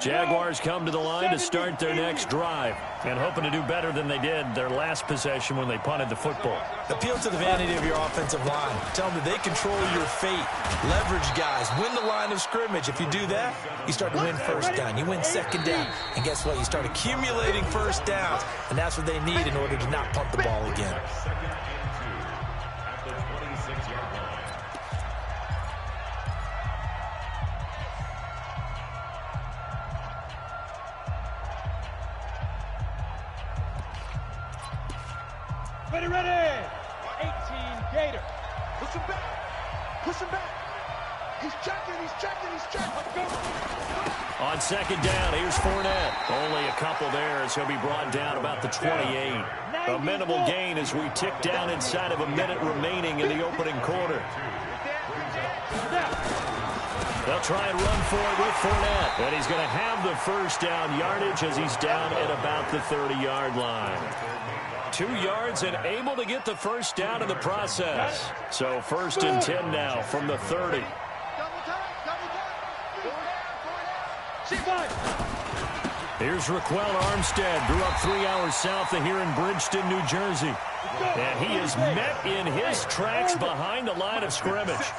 Jaguars come to the line to start their next drive and hoping to do better than they did their last possession when they punted the football. Appeal to the vanity of your offensive line. Tell them that they control your fate. Leverage guys. Win the line of scrimmage. If you do that, you start to win 1st down. You win 2nd down. And guess what? You start accumulating 1st downs, and that's what they need in order to not punt the ball again. 2nd and 2 at the 26-yard line. Ready. 18 Gator. Push him back. Push him back. He's checking. Let's go. On 2nd down, here's Fournette. Only a couple there as he'll be brought down about the 28. A minimal gain as we tick down inside of a minute remaining in the opening quarter. They'll try and run for it with Fournette. And he's going to have the 1st down yardage as he's down at about the 30-yard line. 2 yards and able to get the 1st down in the process. So 1st and 10 now from the 30. Here's Raquel Armstead. Grew up 3 hours south of here in Bridgeton, New Jersey. And he is met in his tracks behind the line of scrimmage.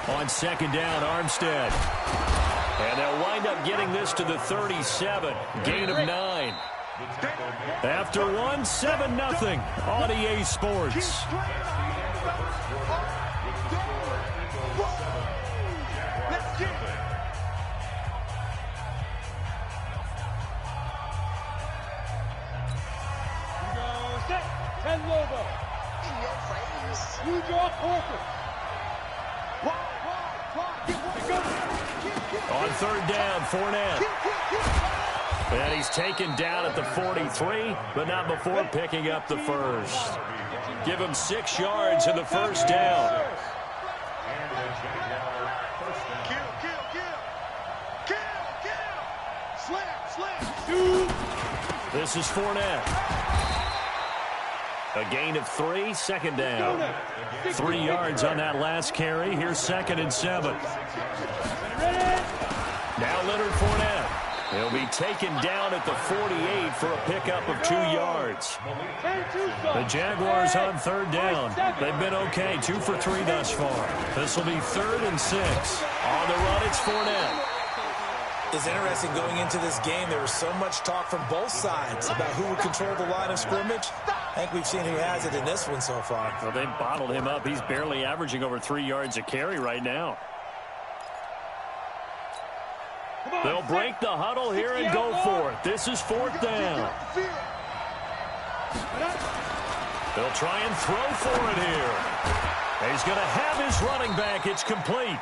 On 2nd down, Armstead. And they'll wind up getting this to the 37. Gain of 9. After 1, 7-0 on EA Sports. Logo. In your face. New York Corporate. On 3rd down, Fournette. And he's taken down at the 43, but not before picking up the 1st. Give him 6 yards in the 1st down. This is Fournette. A gain of 3, second down. 3 yards on that last carry. Here's 2nd and 7. Now Leonard Fournette. He'll be taken down at the 48 for a pickup of 2 yards. The Jaguars on 3rd down. They've been okay, 2 for 3 thus far. This will be 3rd and 6. On the run, it's Fournette. It's interesting going into this game. There was so much talk from both sides about who would control the line of scrimmage. I think we've seen who has it in this one so far. Well, they've bottled him up. He's barely averaging over 3 yards a carry right now. They'll break the huddle here and go for it. This is 4th down. They'll try and throw for it here. He's going to have his running back. It's complete.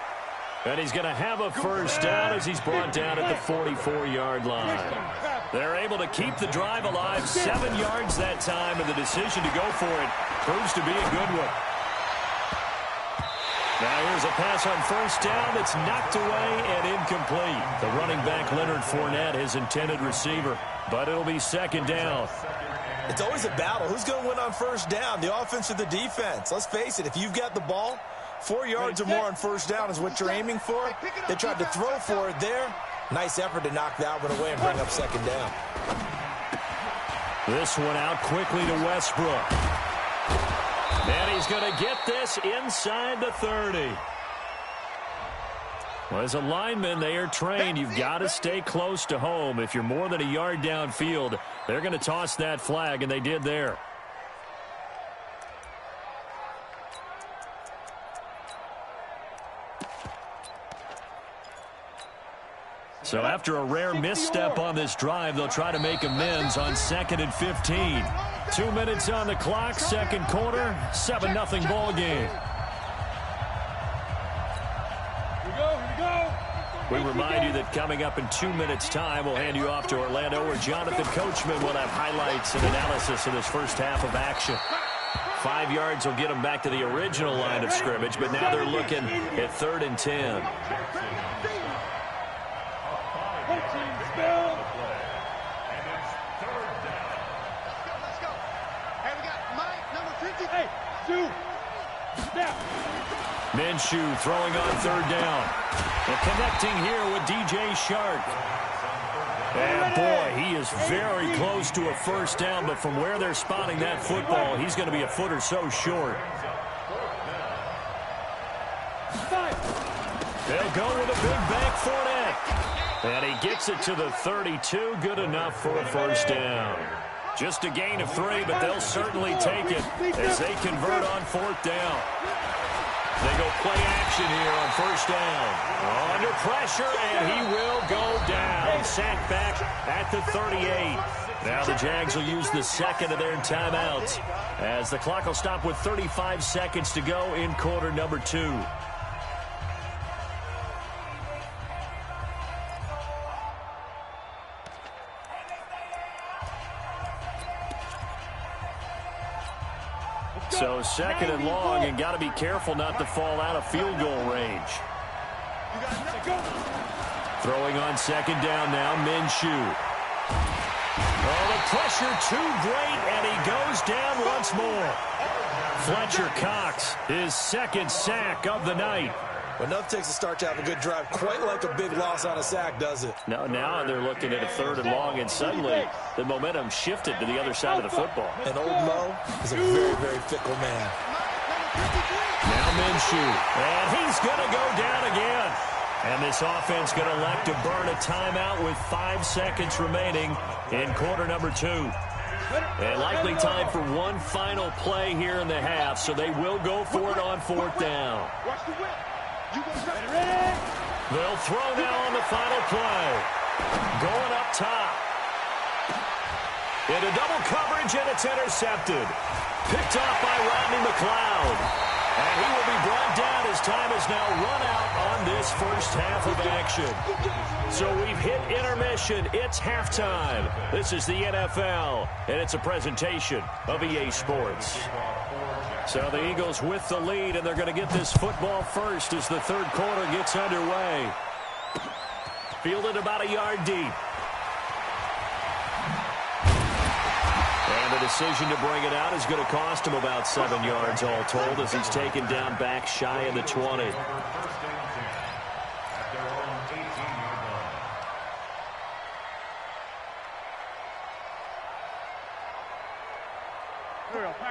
And he's going to have a first down as he's brought down at the 44-yard line. They're able to keep the drive alive, 7 yards that time, and the decision to go for it proves to be a good one. Now here's a pass on first down that's knocked away and incomplete. The running back, Leonard Fournette, his intended receiver, but it'll be 2nd down. It's always a battle. Who's going to win on first down, the offense or the defense? Let's face it, if you've got the ball, 4 yards or more on first down is what you're aiming for. They tried to throw for it there. Nice effort to knock that one away and bring up 2nd down. This one out quickly to Westbrook. And he's going to get this inside the 30. Well, as a lineman, they are trained. You've got to stay close to home. If you're more than a yard downfield, they're going to toss that flag, and they did there. So after a rare misstep on this drive, they'll try to make amends on 2nd and 15. 2 minutes on the clock, 2nd quarter, 7-0 ball game. We remind you that coming up in 2 minutes' time, we'll hand you off to Orlando, where Jonathan Coachman will have highlights and analysis of this first half of action. 5 yards will get them back to the original line of scrimmage, but now they're looking at 3rd and 10. Minshew throwing on 3rd down. And connecting here with DJ Shark. And boy, he is very close to a first down, but from where they're spotting that football, he's going to be a foot or so short. They'll go with a big bank Fournette. And he gets it to the 32. Good enough for a first down. Just a gain of 3, but they'll certainly take it as they convert on 4th down. They go play action here on first down. Under pressure, and he will go down. Sacked back at the 38. Now the Jags will use the 2nd of their timeouts as the clock will stop with 35 seconds to go in quarter number 2. So 2nd and long, and got to be careful not to fall out of field goal range. Throwing on 2nd down now, Minshew. Oh, the pressure too great, and he goes down once more. Fletcher Cox, his 2nd sack of the night. Well, enough takes a start to have a good drive. Quite like a big loss on a sack, does it? No, now they're looking at a 3rd and long, and suddenly the momentum shifted to the other side of the football. And old Mo is a very, very fickle man. Now Minshew, and he's going to go down again. And this offense going to elect to burn a timeout with 5 seconds remaining in quarter number 2. And likely time for one final play here in the half, so they will go for it on 4th down. They'll throw now on the final play. Going up top. Into double coverage, and it's intercepted. Picked off by Rodney McLeod. And he will be brought down as time is now run out on this first half of action. So we've hit intermission. It's halftime. This is the NFL, and it's a presentation of EA Sports. So the Eagles with the lead, and they're going to get this football first as the 3rd quarter gets underway. Fielded about a yard deep. And the decision to bring it out is going to cost him about 7 yards all told as he's taken down back shy of the 20.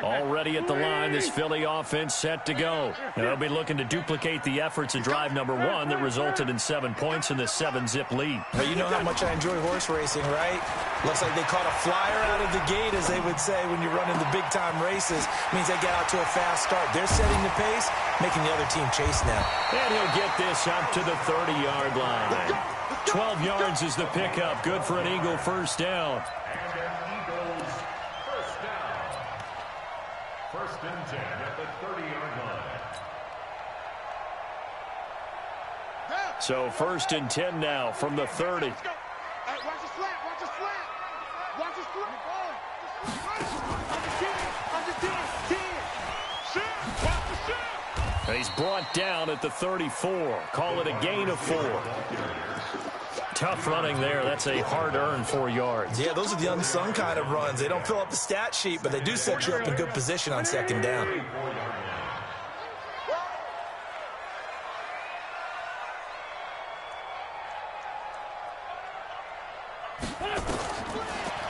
Already at the line, this Philly offense set to go. They'll be looking to duplicate the efforts of drive number 1 that resulted in 7 points in this 7-zip lead. Well, you know how much I enjoy horse racing, right? Looks like they caught a flyer out of the gate, as they would say when you're running the big-time races. Means they get out to a fast start. They're setting the pace, making the other team chase now. And he'll get this up to the 30-yard line. 12 yards is the pickup. Good for an Eagle first down. First and 10 at the 30-yard line. So first and 10 now from the 30. Hey, watch the slant, watch the slant. Watch the slant. He's brought down at the 34. Call it a gain of 4. Tough running there. That's a hard-earned 4 yards. Yeah, those are the unsung kind of runs. They don't fill up the stat sheet, but they do set you up in good position on second down.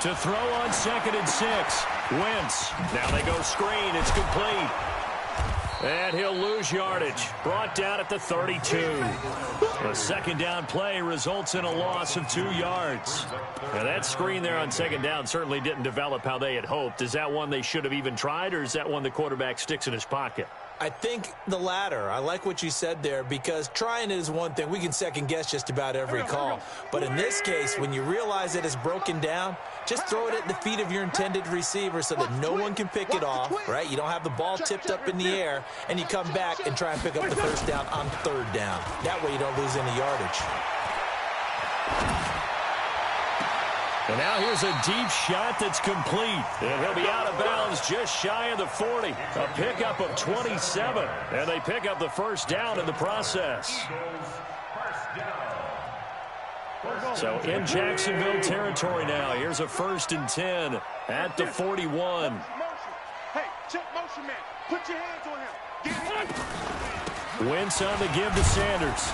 To throw on 2nd and 6. Wentz. Now they go screen. It's complete. And he'll lose yardage. Brought down at the 32. A second down play results in a loss of 2 yards. Now that screen there on second down certainly didn't develop how they had hoped. Is that one they should have even tried, or is that one the quarterback sticks in his pocket? I think the latter. I like what you said there, because trying it is one thing. We can second guess just about every call. But in this case, when you realize that it's broken down, just throw it at the feet of your intended receiver so that no one can pick it off, right? You don't have the ball tipped up in the air, and you come back and try and pick up the first down on third down. That way you don't lose any yardage. And now here's a deep shot that's complete. And he'll be out of bounds just shy of the 40. A pickup of 27. And they pick up the first down in the process. So in Jacksonville territory now. Here's a 1st and 10 at the 41. Hey, check motion man. Put your hands on him. Get him. Wentz on the give to Sanders.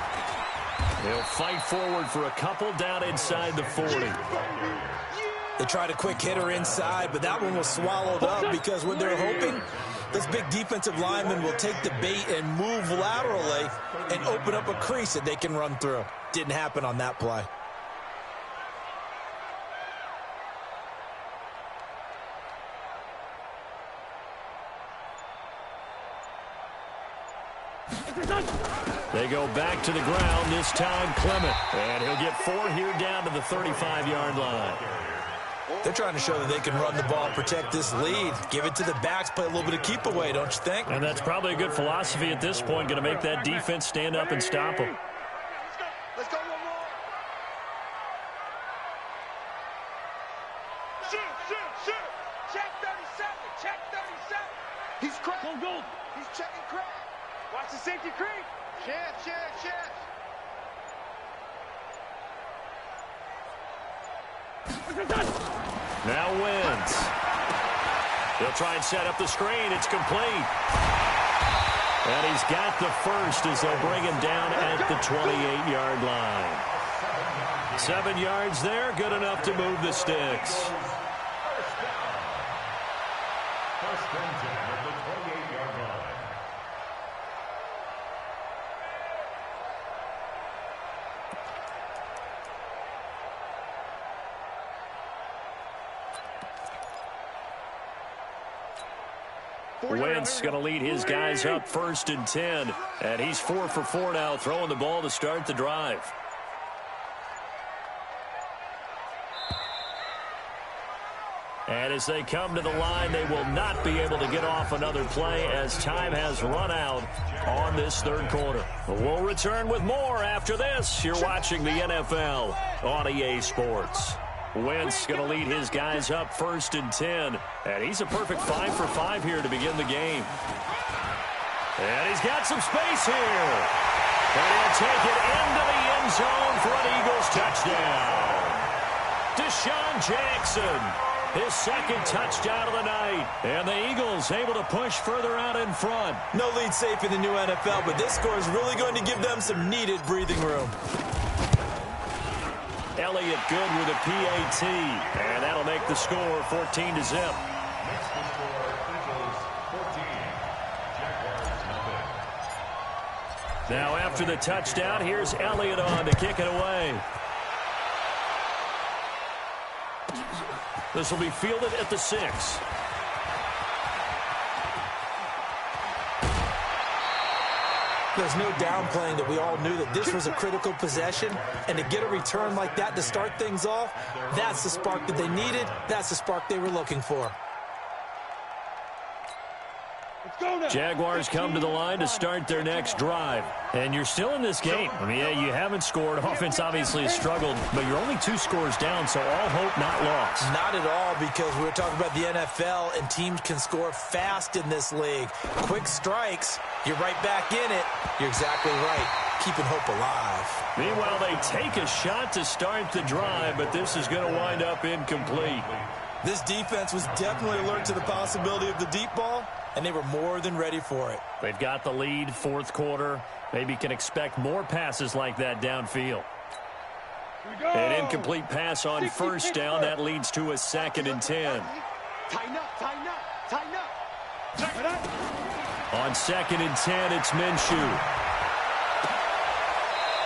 He'll fight forward for a couple down inside the 40. They tried a quick hitter inside, but that one was swallowed up because what they're hoping, this big defensive lineman will take the bait and move laterally and open up a crease that they can run through. Didn't happen on that play. They go back to the ground, this time Clement. And he'll get 4 here down to the 35-yard line. They're trying to show that they can run the ball, protect this lead. Give it to the backs, play a little bit of keep away, don't you think? And that's probably a good philosophy at this point, going to make that defense stand up and stop them. Let's go one more. Shoot. Check 37. Check 37. He's cracked. Go. He's checking crack. Watch the safety creep. Check. Now Wentz. They'll try and set up the screen. It's complete. And he's got the first as they'll bring him down at the 28-yard line. 7 yards there, good enough to move the sticks. First and 10 at the 28-yard line. Wentz going to lead his guys up 1st and 10. And he's 4 for 4 now, throwing the ball to start the drive. And as they come to the line, they will not be able to get off another play as time has run out on this third quarter. We'll return with more after this. You're watching the NFL on EA Sports. Wentz going to lead his guys up 1st and 10. And he's a perfect 5 for 5 here to begin the game. And he's got some space here. And he'll take it into the end zone for an Eagles touchdown. Deshaun Jackson his second touchdown of the night. And the Eagles able to push further out in front. No lead safe in the new NFL, but this score is really going to give them some needed breathing room. Elliott good with a PAT, and that'll make the score 14-0. Makes the score Eagles 14, Jaguars nothing. Now after the touchdown, here's Elliott on to kick it away. This will be fielded at the 6. There's no downplaying that we all knew that this was a critical possession, and to get a return like that to start things off, that's the spark that they needed. That's the spark they were looking for. Jaguars come to the line to start their next drive. And you're still in this game. I mean, yeah, you haven't scored. Offense obviously has struggled, but you're only 2 scores down, so all hope not lost. Not at all, because we were talking about the NFL, and teams can score fast in this league. Quick strikes, you're right back in it. You're exactly right. Keeping hope alive. Meanwhile, they take a shot to start the drive, but this is going to wind up incomplete. This defense was definitely alert to the possibility of the deep ball, and they were more than ready for it. They've got the lead, fourth quarter. Maybe can expect more passes like that downfield. An incomplete pass on first down. That leads to a 2nd and 10. Tighten up, tighten up, tighten up. Tighten up. On 2nd and 10, it's Minshew.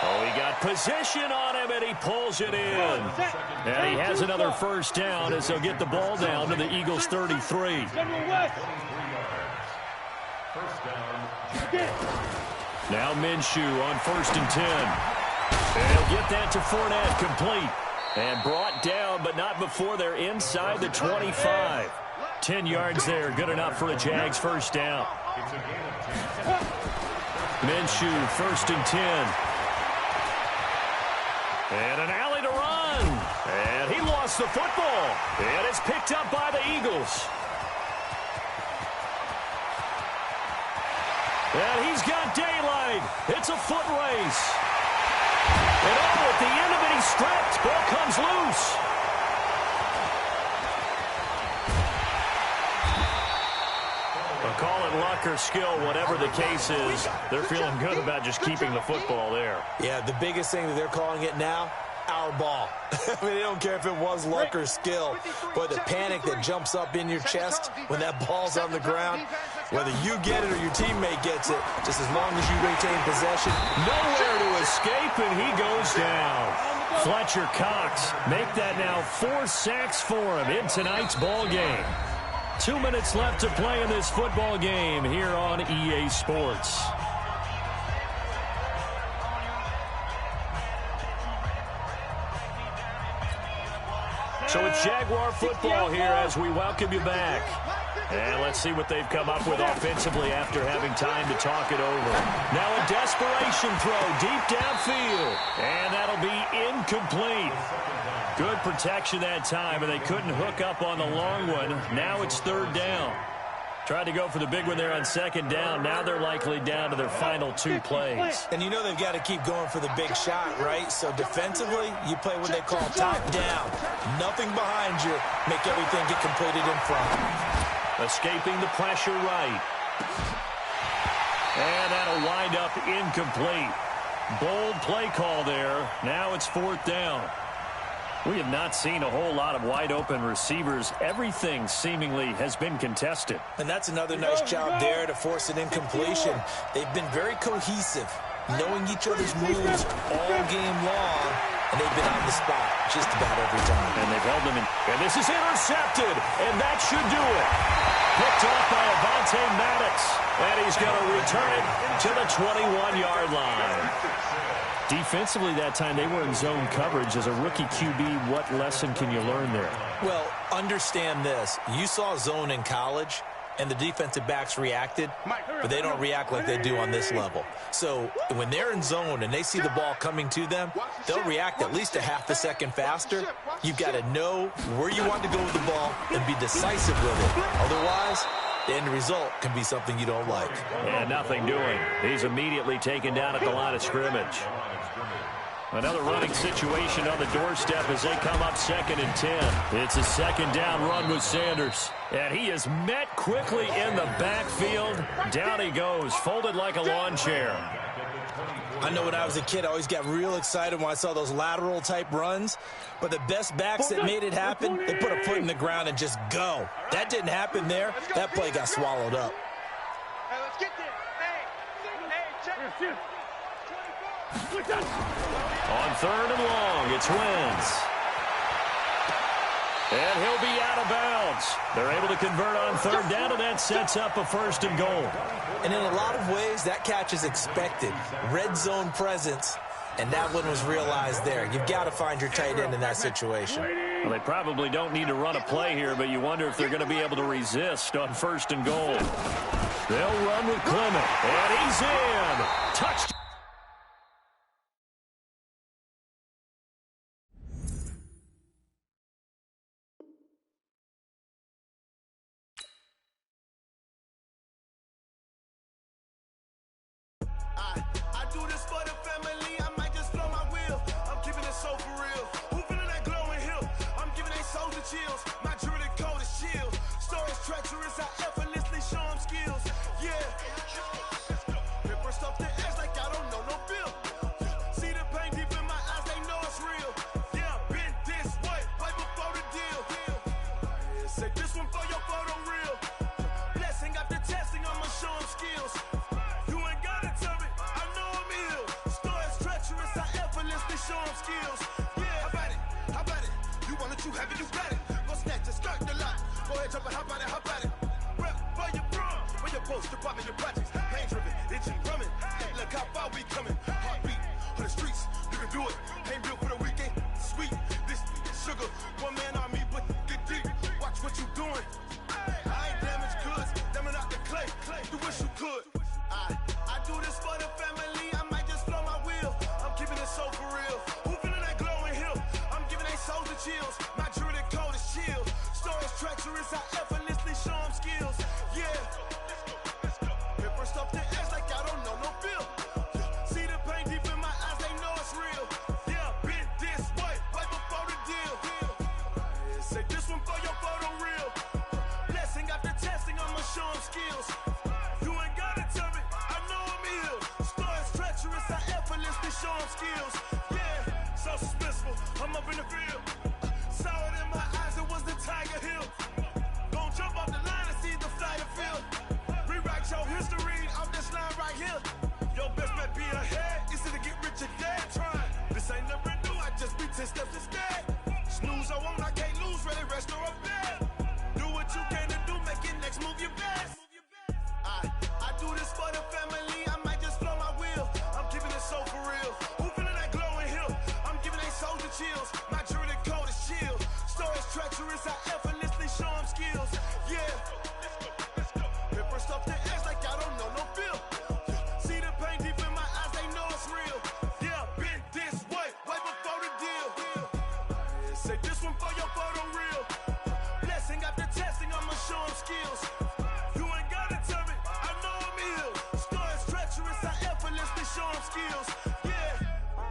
Oh, he got position on him, and he pulls it in. And he has another first down as they'll get the ball down to the Eagles' 33. Now Minshew on 1st and 10. And he'll get that to Fournette, complete. And brought down, but not before they're inside the 25. 10 yards there, good enough for a Jags first down. Minshew, 1st and 10. And an alley to run. And he lost the football. And it's picked up by the Eagles. And he's got daylight. It's a foot race. And oh, at the end of it, he's stripped. Ball comes loose. I'll call it luck or skill, whatever the case is. They're feeling good about just keeping the football there. Yeah, the biggest thing that they're calling it now, our ball. I mean, they don't care if it was luck or skill, but the panic that jumps up in your chest when that ball's on the ground, whether you get it or your teammate gets it, just as long as you retain possession. Nowhere to escape, and he goes down. Fletcher Cox make that now 4 sacks for him in tonight's ball game. 2 minutes left to play in this football game here on EA Sports. So it's Jaguar football here as we welcome you back. And let's see what they've come up with offensively after having time to talk it over. Now a desperation throw deep downfield. And that'll be incomplete. Good protection that time, and they couldn't hook up on the long one. Now it's 3rd down. Tried to go for the big one there on 2nd down. Now they're likely down to their final 2 plays. And you know they've got to keep going for the big shot, right? So defensively, you play what they call top down. Nothing behind you. Make everything get completed in front. Escaping the pressure right. And that'll wind up incomplete. Bold play call there. Now it's 4th down. We have not seen a whole lot of wide-open receivers. Everything seemingly has been contested. And that's another nice job there to force an incompletion. They've been very cohesive, knowing each other's moves all game long, and they've been on the spot just about every time. And they've held them in. And this is intercepted, and that should do it. Picked off by Avonte Maddox, and he's going to return it to the 21-yard line. Defensively that time, they were in zone coverage. As a rookie QB, what lesson can you learn there? Well, understand this. You saw zone in college, and the defensive backs reacted, but they don't react like they do on this level. So when they're in zone and they see the ball coming to them, they'll react at least a half a second faster. You've got to know where you want to go with the ball and be decisive with it. Otherwise, the end result can be something you don't like. And nothing doing. He's immediately taken down at the line of scrimmage. Another running situation on the doorstep as they come up 2nd and 10. It's a 2nd down run with Sanders. And he is met quickly in the backfield. Down he goes, folded like a lawn chair. I know when I was a kid, I always got real excited when I saw those lateral type runs. But the best backs that made it happen, they put a foot in the ground and just go. That didn't happen there. That play got swallowed up. Hey, let's get there. Hey, check. On 3rd and long, it's Wentz. And he'll be out of bounds. They're able to convert on 3rd down, and that sets up a 1st and goal. And in a lot of ways, that catch is expected. Red zone presence, and that one was realized there. You've got to find your tight end in that situation. Well, they probably don't need to run a play here, but you wonder if they're going to be able to resist on 1st and goal. They'll run with Clement, and he's in. Touchdown. I do this for the family, I might just blow my wheel. I'm keeping it so for real. Who feeling that glowing hill? I'm giving they soldier chills. My jewelry code is shield. Stories treacherous, I effortlessly show them skills. Yeah. Paper stuff the edge like I don't know no feel. See the pain deep in my eyes, they know it's real. Yeah, been this way, right before the deal. Say this one for your photo real. Blessing after testing, I'ma show them skills. You ain't gotta tell me, I know I'm ill. Stories treacherous, I effortlessly show them skills. Yeah, how about it? How about it? You want it, you have it, you got it. Go snatch it, start the lot. Go ahead, jump it, how about it, how about it? Rep for your bro, for your post, your pop, and your projects. Pain driven, itching, drumming. Look how far we coming. Heartbeat on the streets, you can do it. Ain't built for the weekend, sweet. This sugar, one man army, but get deep. Watch what you doing. I ain't damaged goods, damn out the clay. You wish you could. I do this for the family, I might just blow my wheel. I'm keeping it so for real. Who feeling that glowing hill? I'm giving they souls the chills. My jewelry code is shield. Stories treacherous, I effortlessly show them skills. Yeah. Paper stuff the edge like I don't know no feel. See the pain deep in my eyes, they know it's real. Yeah, been this way, right before the deal. Say this one for your photo real. Blessing after testing, I'ma show them skills. You ain't gotta tell me, I know I'm ill. Stories treacherous, I effortlessly show them skills. Yeah, so suspenseful, I'm up in the field. Saw it in my eyes, it was the Tiger Hill. Gon' jump off the line and see the flight of field. Rewrite your history off this line right here. Your best bet be ahead, easy to get rich or dead trying. This ain't never new, I just be 10 steps instead. Snooze I won't, I can't lose, ready, rest or up bed. Do what you can to do, make your next move your best. I do this for the family, I might just blow my wheel. I'm keeping it so for real. Who feeling that glowing hill? I'm giving they soldier chills. My jewelry code is shield. Stories treacherous, I effortlessly show them skills. Yeah. Paper stuff the edge like I don't know no feel. See the pain deep in my eyes, they know it's real. Yeah, been this way, right before the deal. Say this one for your photo real. Blessing after testing, I'ma show them skills. You ain't gotta tell me, I know I'm ill. Stories treacherous, I effortlessly show them skills. Yeah.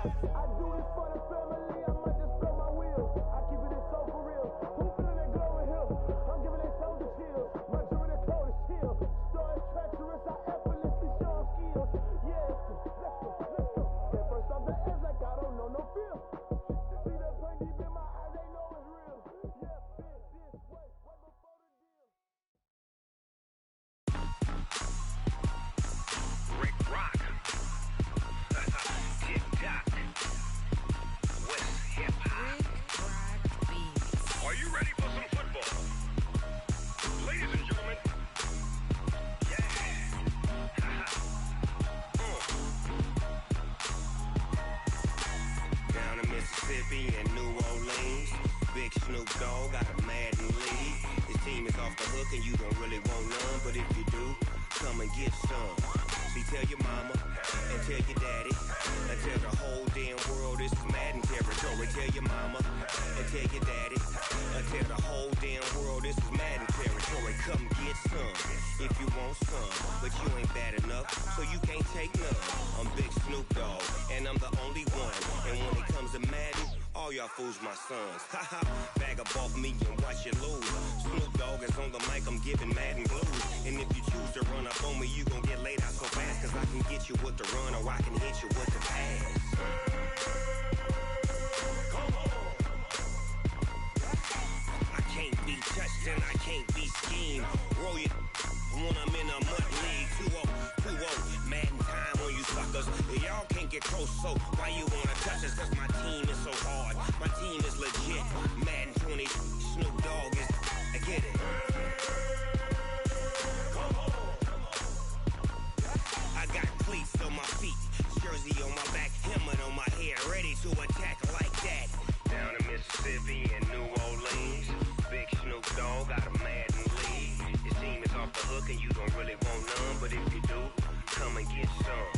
I do this for the family, I might just blow my wheel. I keep it so for real. Who feeling that glowing hill? I'm giving they soldier chills. My jewelry code is shield. Stories treacherous, I effortlessly show them skills. Yeah. Let's go. Get first off the edge like I don't know no feel. See that pain deep in my eyes, they know it's real. Yeah, been this way, right before the deal. Rick Rock. Tick-tock. West hip-hop. Are you ready for some football? Ladies and gentlemen. Yeah. Down in Mississippi and New Orleans, Big Snoop Dogg got a Madden lead. His team is off the hook and you don't really want none, but if you do, come and get some. See, tell your mama and tell your daddy and tell the whole damn world this is Madden territory. Tell your mama and tell your daddy and tell the whole damn world this is Madden territory. Come get some. if you want some. But you ain't bad enough, so you can't take none. I'm Big Snoop Dogg, and I'm the only one. And when it comes to Madden, all y'all fools my sons. Haha, bag up off me and watch you lose. Snoop Dogg is on the mic, I'm giving Madden blues. And if you choose to run up on me, you gon' get laid out so fast. Cause I can get you with the run or I can hit you with the pass. I can't be touched and I can't be schemed. Roll you when I'm in a mud league. 2-0, Madden time on you suckers. Y'all can't get close, so why you wanna touch us? Cause my team is so hard, my team is legit. Madden 20, Snoop Dogg is, I get it. I got cleats on my feet, jersey on my back, helmet on my head, ready to attack like that. Down in Mississippi and New Orleans, Big Snoop Dogg got a Madden league. His team is off the hook and you don't really want none, but if you do, come and get some.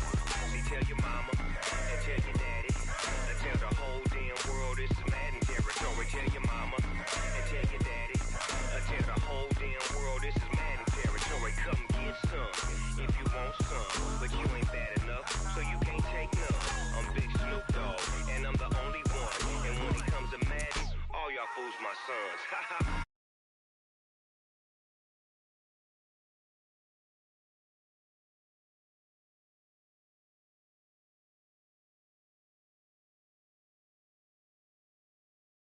See, tell your mama and tell your daddy, and tell the whole damn world this is Madden territory. Tell your mama and tell your daddy, and tell the whole damn world this is Madden territory. Come get some if you want some, but you ain't bad enough, so you can't take none. I'm Big Snoop Dogg, and I'm the only one. And when it comes to Madden, all y'all fools my sons.